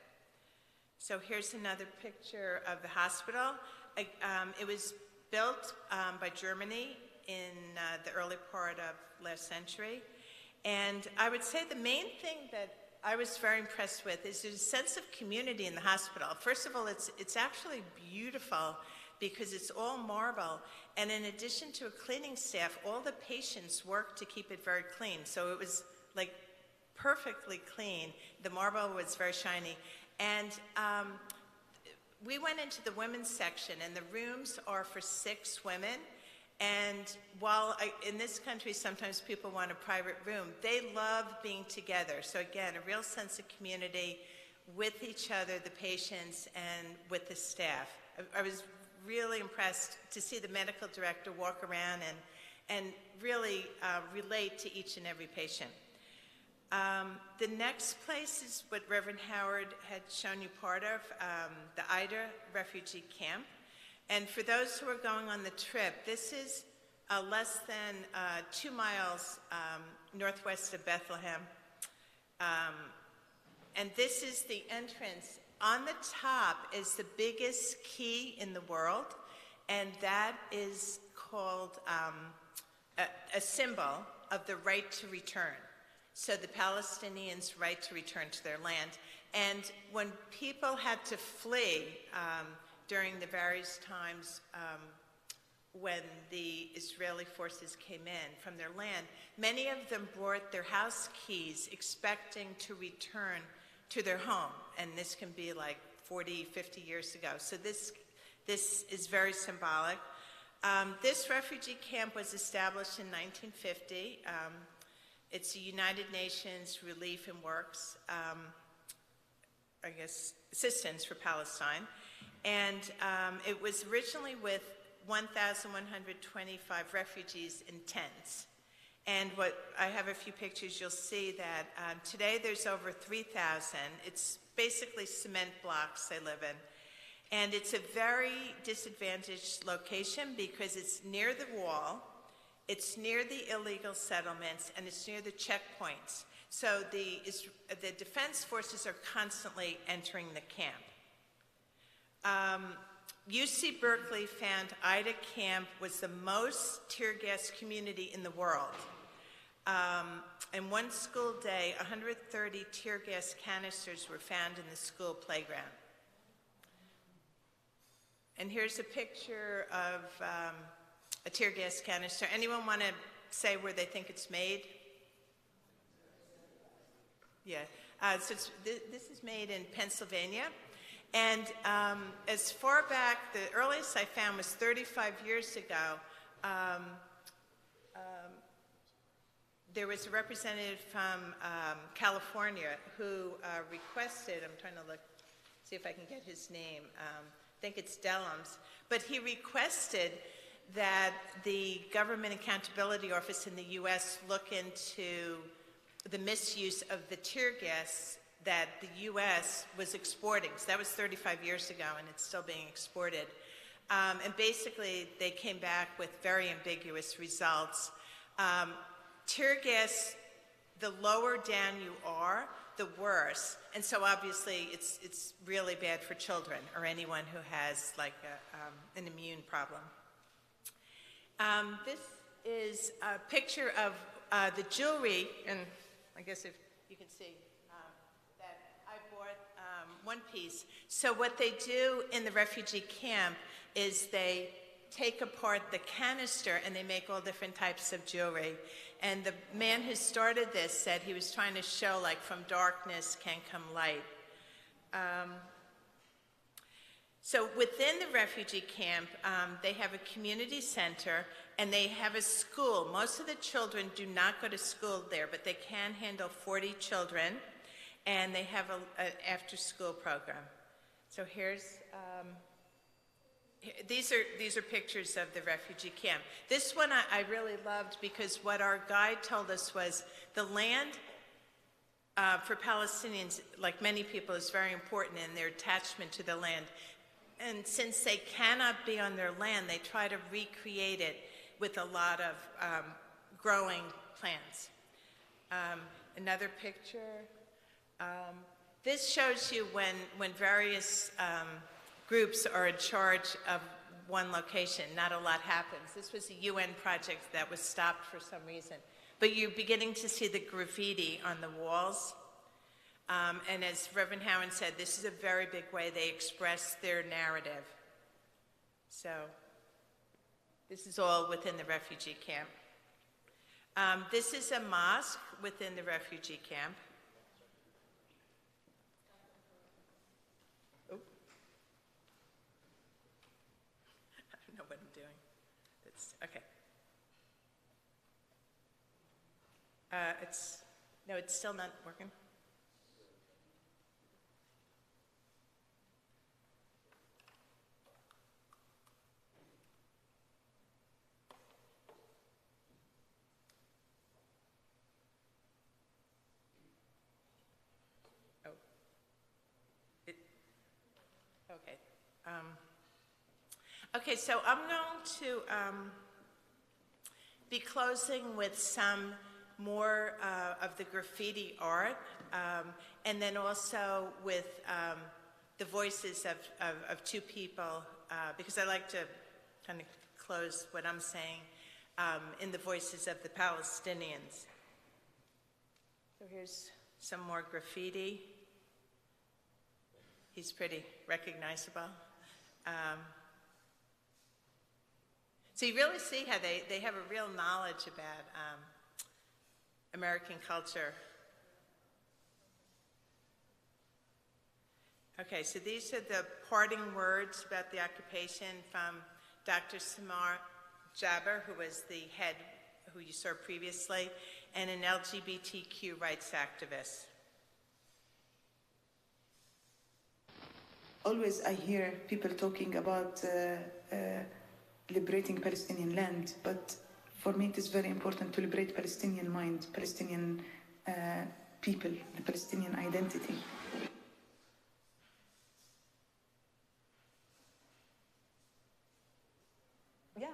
C: So here's another picture of the hospital. It was built by Germany in the early part of last century. And I would say the main thing that I was very impressed with is there's a sense of community in the hospital. First of all, it's actually beautiful because it's all marble. And in addition to a cleaning staff, all the patients work to keep it very clean. So it was like perfectly clean. The marble was very shiny. And we went into the women's section, and the rooms are for 6 women. And while in this country sometimes people want a private room, they love being together. So again, a real sense of community with each other, the patients, and with the staff. I was really impressed to see the medical director walk around and really relate to each and every patient. The next place is what Reverend Howard had shown you part of, the Ida refugee camp. And for those who are going on the trip, this is less than 2 miles northwest of Bethlehem. And this is the entrance. On the top is the biggest key in the world, and that is called a symbol of the right to return. So the Palestinians' right to return to their land. And when people had to flee during the various times when the Israeli forces came in from their land, many of them brought their house keys expecting to return to their home. And this can be like 40, 50 years ago. So this is very symbolic. This refugee camp was established in 1950. It's the United Nations Relief and Works, assistance for Palestine. And it was originally with 1,125 refugees in tents. And I have a few pictures, you'll see that today there's over 3,000. It's basically cement blocks they live in. And it's a very disadvantaged location because it's near the wall, it's near the illegal settlements, and it's near the checkpoints. So the defense forces are constantly entering the camp. UC Berkeley found Ida Camp was the most tear gas community in the world. In one school day, 130 tear gas canisters were found in the school playground. And here's a picture of a tear gas canister. Anyone want to say where they think it's made? Yeah. So this is made in Pennsylvania. And as far back, the earliest I found was 35 years ago. There was a representative from California who requested, I'm trying to look, see if I can get his name, I think it's Dellums, but he requested that the Government Accountability Office in the U.S. look into the misuse of the tear gas that the U.S. was exporting. So that was 35 years ago, and it's still being exported. And basically, they came back with very ambiguous results. Tear gas, the lower down you are, the worse. And so obviously, it's really bad for children or anyone who has like an immune problem. This is a picture of the jewelry, and I guess if you can see, that I bought one piece. So what they do in the refugee camp is they take apart the canister and they make all different types of jewelry. And the man who started this said he was trying to show, like, from darkness can come light. So within the refugee camp, they have a community center and they have a school. Most of the children do not go to school there, but they can handle 40 children, and they have an after-school program. So these are pictures of the refugee camp. This one I really loved because what our guide told us was the land for Palestinians, like many people, is very important in their attachment to the land. And since they cannot be on their land, they try to recreate it with a lot of growing plants. Another picture. This shows you when various groups are in charge of one location, not a lot happens. This was a UN project that was stopped for some reason. But you're beginning to see the graffiti on the walls. And as Reverend Howard said, this is a very big way they express their narrative. So this is all within the refugee camp. This is a mosque within the refugee camp. Oh. I don't know what I'm doing. Okay. It's still not working. Okay. Okay, so I'm going to be closing with some more of the graffiti art, and then also with the voices of two people, because I like to kind of close what I'm saying in the voices of the Palestinians. So here's some more graffiti. He's pretty recognizable. So you really see how they have a real knowledge about American culture. Okay, so these are the parting words about the occupation from Dr. Samar Jabber, who was the head, who you saw previously, and an LGBTQ rights activist.
D: Always I hear people talking about liberating Palestinian land, but for me it is very important to liberate Palestinian mind, Palestinian people, the Palestinian identity.
E: Yeah.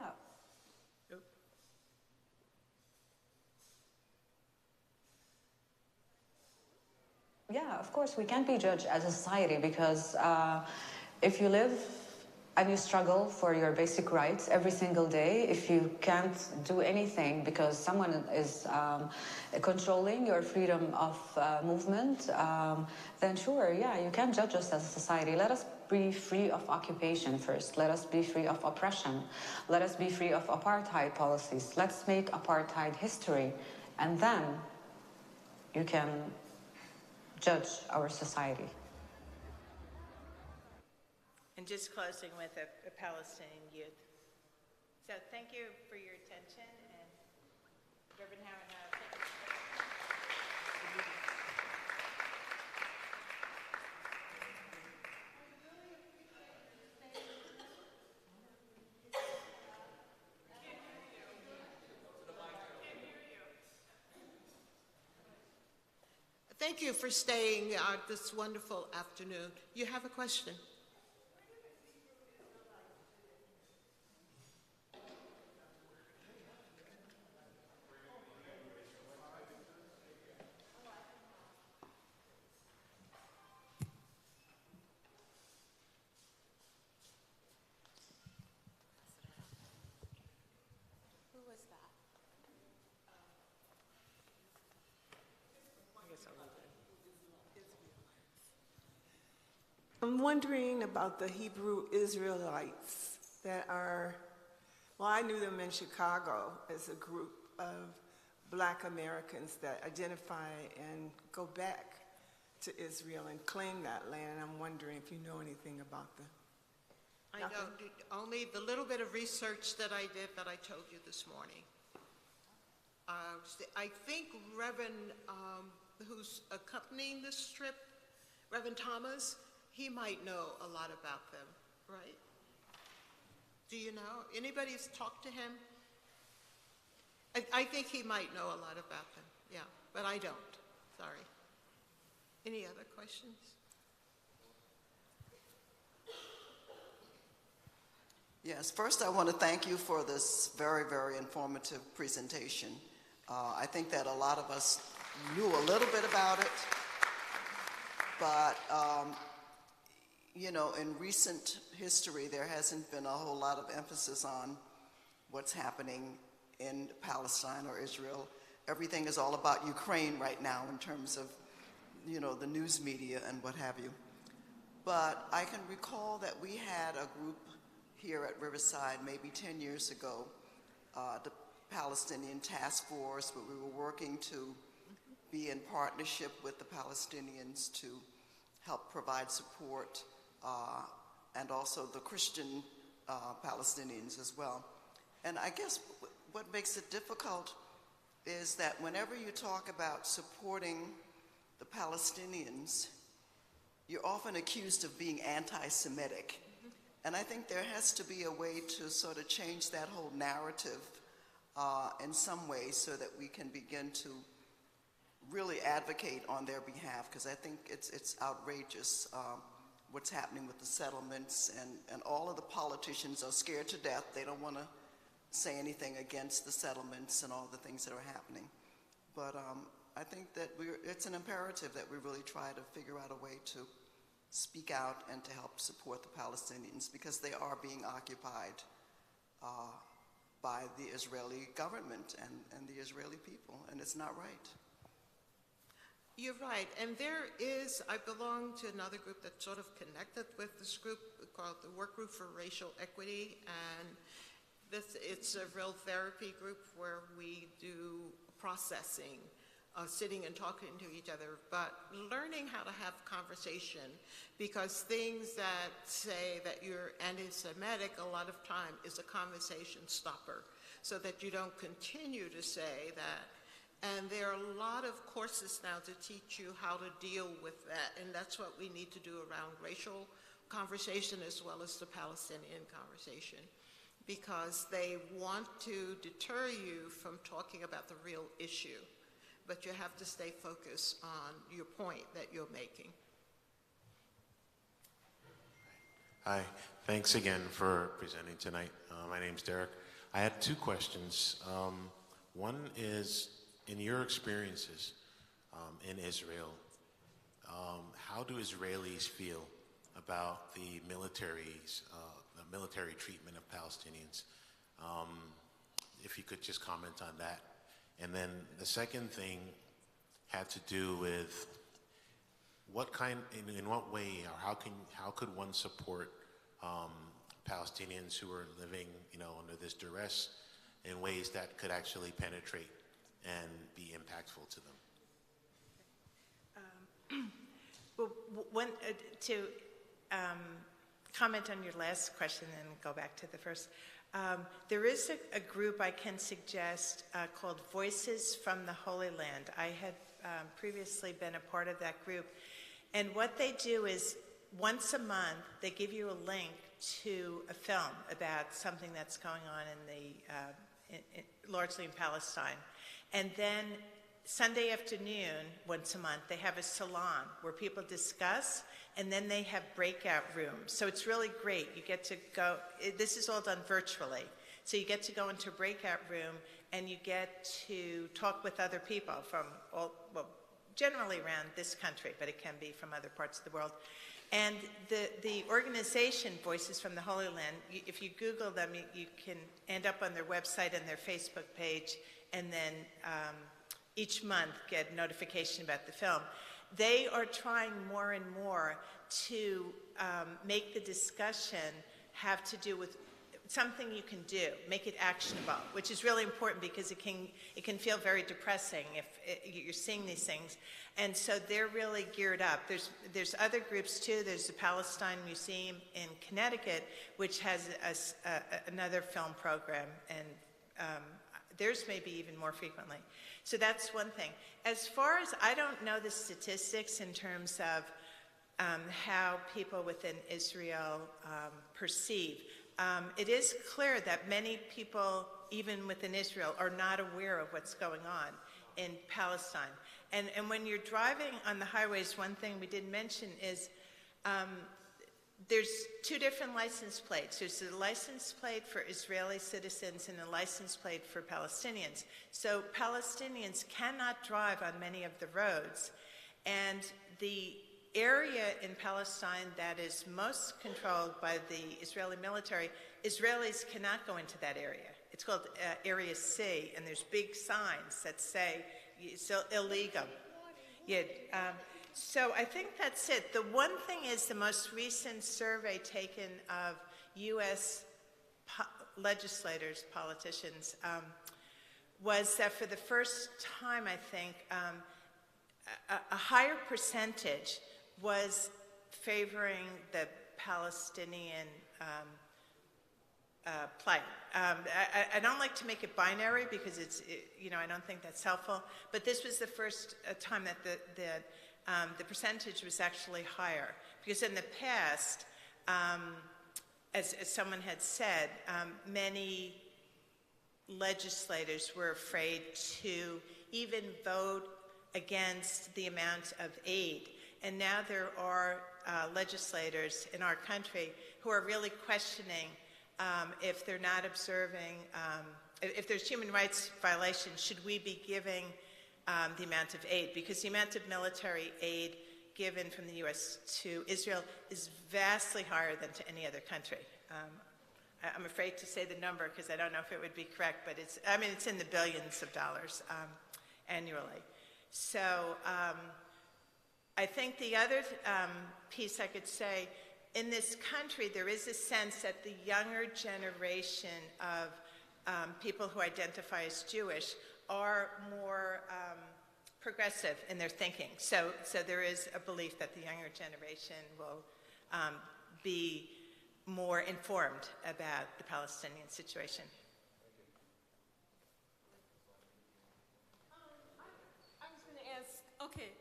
E: Yeah, of course, we can't be judged as a society because if you live and you struggle for your basic rights every single day, if you can't do anything because someone is controlling your freedom of movement, then sure, yeah, you can judge us as a society. Let us be free of occupation first. Let us be free of oppression. Let us be free of apartheid policies. Let's make apartheid history. And then you can judge our society.
C: And just closing with a Palestinian youth. So thank you for your attention, and Reverend Howard, thank you.
B: Thank you for staying this wonderful afternoon. You have a question?
A: Who was that?
C: I guess I'll leave it.
F: I'm wondering about the Hebrew Israelites that are, well, I knew them in Chicago as a group of Black Americans that identify and go back to Israel and claim that land. I'm wondering if you know anything about them.
B: I don't, only the little bit of research that I did that I told you this morning. I think Reverend, who's accompanying this trip, Reverend Thomas, he might know a lot about them, right? Do you know? Anybody's talked to him? I think he might know a lot about them, yeah, but I don't, sorry. Any other questions?
G: Yes, first I want to thank you for this very, very informative presentation. I think that a lot of us knew a little bit about it, but you know, in recent history, there hasn't been a whole lot of emphasis on what's happening in Palestine or Israel. Everything is all about Ukraine right now in terms of, you know, the news media and what have you. But I can recall that we had a group here at Riverside maybe 10 years ago, the Palestinian Task Force, where we were working to be in partnership with the Palestinians to help provide support, and also the Christian Palestinians as well. And I guess what makes it difficult is that whenever you talk about supporting the Palestinians, you're often accused of being anti-Semitic. And I think there has to be a way to sort of change that whole narrative in some way so that we can begin to really advocate on their behalf, because I think it's outrageous what's happening with the settlements, and all of the politicians are scared to death. They don't want to say anything against the settlements and all the things that are happening. But I think that it's an imperative that we really try to figure out a way to speak out and to help support the Palestinians, because they are being occupied by the Israeli government and the Israeli people, and it's not right.
B: You're right, and there is, I belong to another group that's sort of connected with this group called the Work Group for Racial Equity, and it's a real therapy group where we do processing, sitting and talking to each other, but learning how to have conversation, because things that say that you're anti-Semitic a lot of time is a conversation stopper, so that you don't continue to say that. And there are a lot of courses now to teach you how to deal with that, and that's what we need to do around racial conversation as well as the Palestinian conversation, because they want to deter you from talking about the real issue, but you have to stay focused on your point that you're making.
H: Hi, thanks again for presenting tonight. My name's Derek. I had two questions. One is, in your experiences in Israel, how do Israelis feel about the military treatment of Palestinians? If you could just comment on that. And then the second thing had to do with in what way, or how could one support Palestinians who are living, under this duress in ways that could actually penetrate and be impactful to them?
C: Well, to comment on your last question and go back to the first. There is a group I can suggest called Voices from the Holy Land. I had previously been a part of that group. And what they do is once a month, they give you a link to a film about something that's going on largely in Palestine. And then Sunday afternoon, once a month, they have a salon where people discuss, and then they have breakout rooms. So it's really great. You get to go, this is all done virtually. So you get to go into a breakout room, and you get to talk with other people from generally around this country, but it can be from other parts of the world. And the organization, Voices from the Holy Land, if you Google them, you can end up on their website and their Facebook page, and then each month get notification about the film. They are trying more and more to make the discussion have to do with something you can do, make it actionable, which is really important because it can feel very depressing if you're seeing these things. And so they're really geared up. There's other groups too. There's the Palestine Museum in Connecticut, which has another film program, and theirs maybe even more frequently. So that's one thing. As far as, I don't know the statistics in terms of how people within Israel perceive. It is clear that many people, even within Israel, are not aware of what's going on in Palestine. And when you're driving on the highways, one thing we didn't mention is there's two different license plates. There's a license plate for Israeli citizens and a license plate for Palestinians. So Palestinians cannot drive on many of the roads. And the area in Palestine that is most controlled by the Israeli military, Israelis cannot go into that area. It's called Area C, and there's big signs that say it's illegal. Yeah, so I think that's it. The one thing is the most recent survey taken of U.S. legislators, politicians, was that for the first time, I think, a higher percentage was favoring the Palestinian plight. I don't like to make it binary because I don't think that's helpful. But this was the first time that the percentage was actually higher, because in the past, as someone had said, many legislators were afraid to even vote against the amount of aid. And now there are legislators in our country who are really questioning if they're not observing, if there's human rights violations, should we be giving the amount of aid? Because the amount of military aid given from the U.S. to Israel is vastly higher than to any other country. I'm afraid to say the number because I don't know if it would be correct, but it's in the billions of dollars annually. So I think the other piece I could say, in this country, there is a sense that the younger generation of people who identify as Jewish are more progressive in their thinking. So there is a belief that the younger generation will be more informed about the Palestinian situation.
I: I was going to ask, okay.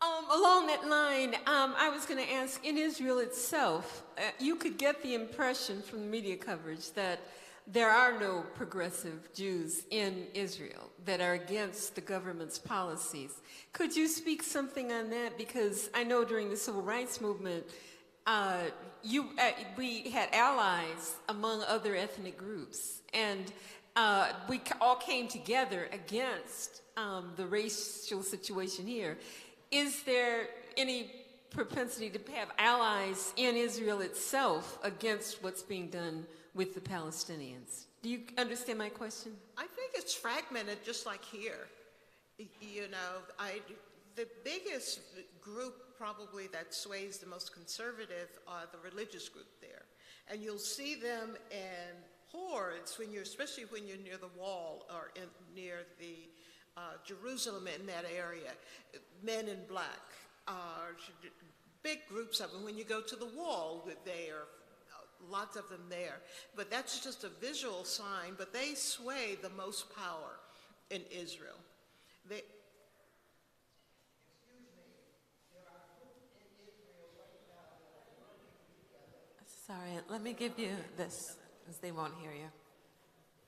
I: Along that line, I was going to ask, in Israel itself, you could get the impression from the media coverage that there are no progressive Jews in Israel that are against the government's policies. Could you speak something on that? Because I know during the civil rights movement, we had allies among other ethnic groups, and we all came together against the racial situation here. Is there any propensity to have allies in Israel itself against what's being done with the Palestinians? Do you understand my question?
B: I think it's fragmented just like here. You know, the biggest group probably that sways the most conservative are the religious group there. And you'll see them in hordes, especially when you're near the wall or near the Jerusalem, in that area. Men in black, big groups of them. When you go to the wall, there are lots of them there. But that's just a visual sign, but they sway the most power in Israel.
A: Sorry, let me give you this, because they won't hear you.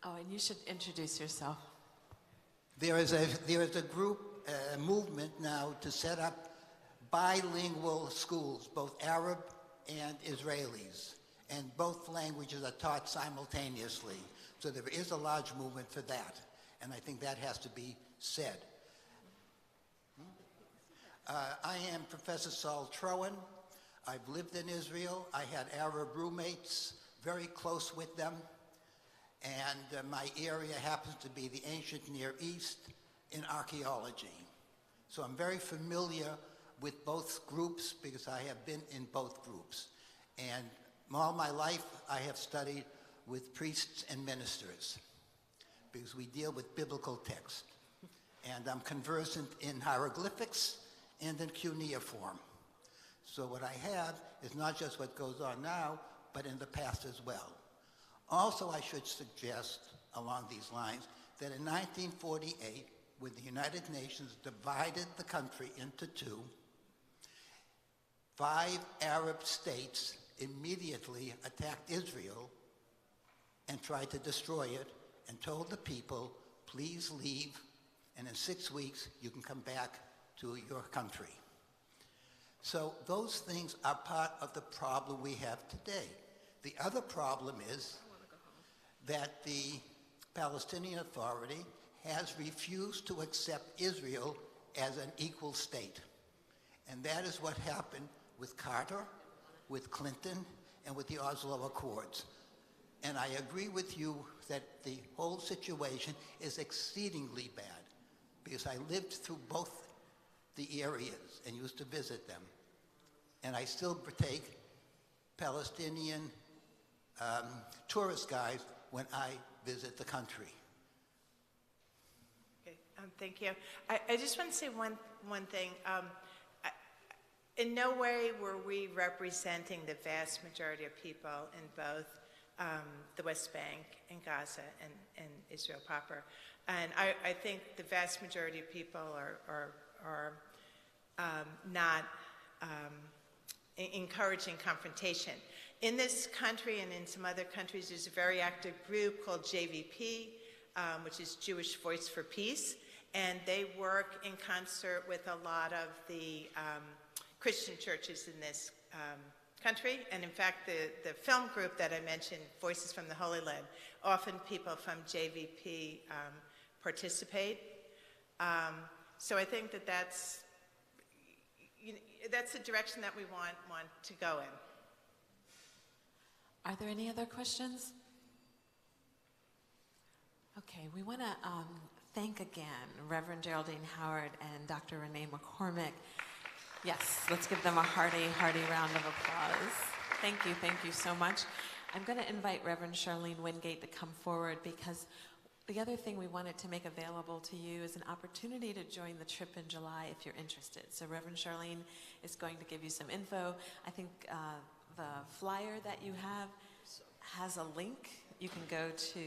A: Oh, and you should introduce yourself.
J: There is a group, a movement now to set up bilingual schools, both Arab and Israelis, and both languages are taught simultaneously. So there is a large movement for that, and I think that has to be said. I am Professor Saul Trowan. I've lived in Israel. I had Arab roommates, very close with them. And my area happens to be the ancient Near East in archaeology. So I'm very familiar with both groups because I have been in both groups. And all my life I have studied with priests and ministers because we deal with biblical text. And I'm conversant in hieroglyphics and in cuneiform. So what I have is not just what goes on now, but in the past as well. Also, I should suggest along these lines that in 1948, when the United Nations divided the country into two, 5 Arab states immediately attacked Israel and tried to destroy it and told the people, please leave, and in 6 weeks you can come back to your country. So those things are part of the problem we have today. The other problem is that the Palestinian Authority has refused to accept Israel as an equal state. And that is what happened with Carter, with Clinton, and with the Oslo Accords. And I agree with you that the whole situation is exceedingly bad because I lived through both the areas and used to visit them. And I still take Palestinian tourist guides when I visit the country.
C: Okay, thank you. I just want to say one thing. In no way were we representing the vast majority of people in both the West Bank and Gaza and Israel proper. And I think the vast majority of people are not encouraging confrontation. In this country and in some other countries, there's a very active group called JVP, which is Jewish Voice for Peace, and they work in concert with a lot of the Christian churches in this country. And in fact, the film group that I mentioned, Voices from the Holy Land, often people from JVP participate. So I think that that's the direction that we want to go in.
A: Are there any other questions? Okay, we want to thank again Reverend Geraldine Howard and Dr. Renee McCormick. Yes, let's give them a hearty, hearty round of applause. Thank you so much. I'm going to invite Reverend Charlene Wingate to come forward because the other thing we wanted to make available to you is an opportunity to join the trip in July if you're interested. So Reverend Charlene is going to give you some info. I think the flyer that you have has a link. You can go to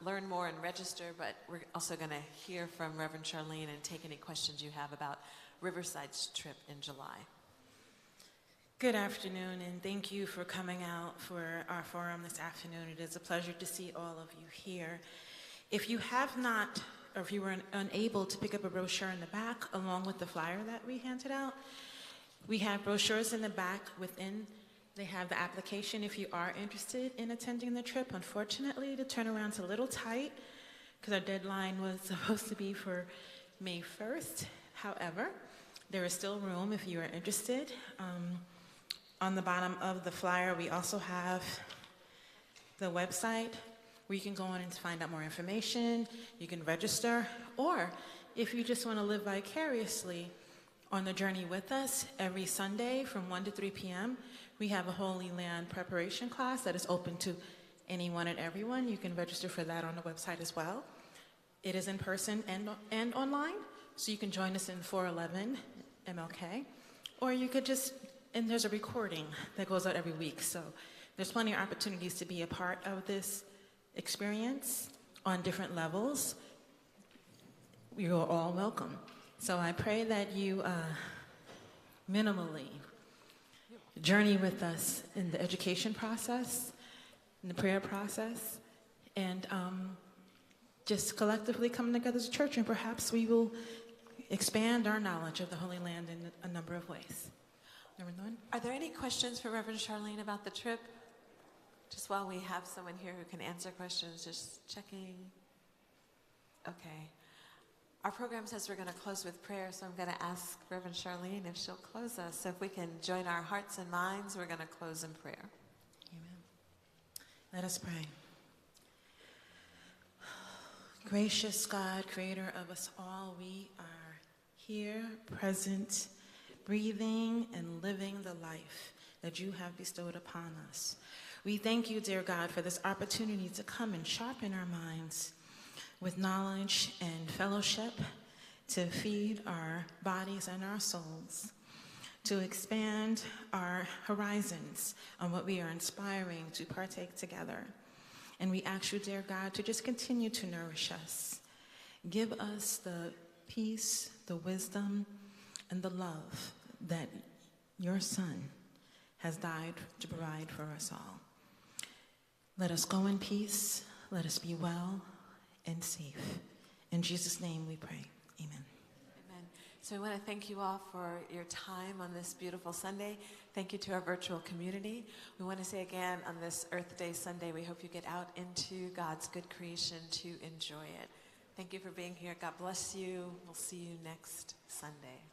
A: learn more and register, but we're also going to hear from Reverend Charlene and take any questions you have about Riverside's trip in July.
K: Good afternoon, and thank you for coming out for our forum this afternoon. It is a pleasure to see all of you here. If you have not, or if you were unable to pick up a brochure in the back along with the flyer that we handed out, we have brochures in the back within. They have the application if you are interested in attending the trip. Unfortunately, the turnaround's a little tight because our deadline was supposed to be for May 1st. However, there is still room if you are interested. On the bottom of the flyer, we also have the website where you can go on and find out more information. You can register, or if you just want to live vicariously on the journey with us, every Sunday from 1 to 3 p.m., we have a Holy Land preparation class that is open to anyone and everyone. You can register for that on the website as well. It is in person and online, so you can join us in 411 MLK, or you could just, and there's a recording that goes out every week, so there's plenty of opportunities to be a part of this experience on different levels. You are all welcome. So I pray that you minimally journey with us in the education process, in the prayer process, and just collectively come together as a church, and perhaps we will expand our knowledge of the Holy Land in a number of ways.
A: Are there any questions for Reverend Charlene about the trip? Just while we have someone here who can answer questions, just checking. Okay. Our program says we're going to close with prayer, so I'm going to ask Reverend Charlene if she'll close us. So if we can join our hearts and minds, we're going to close in prayer.
K: Amen. Let us pray. Gracious God, creator of us all, we are here, present, breathing and living the life that you have bestowed upon us. We thank you, dear God, for this opportunity to come and sharpen our minds with knowledge and fellowship, to feed our bodies and our souls, to expand our horizons on what we are inspiring to partake together. And we ask you, dear God, to just continue to nourish us. Give us the peace, the wisdom, and the love that your Son has died to provide for us all. Let us go in peace. Let us be well and safe. In Jesus' name we pray. Amen.
A: Amen. So I want to thank you all for your time on this beautiful Sunday. Thank you to our virtual community. We want to say again on this Earth Day Sunday, we hope you get out into God's good creation to enjoy it. Thank you for being here. God bless you. We'll see you next Sunday.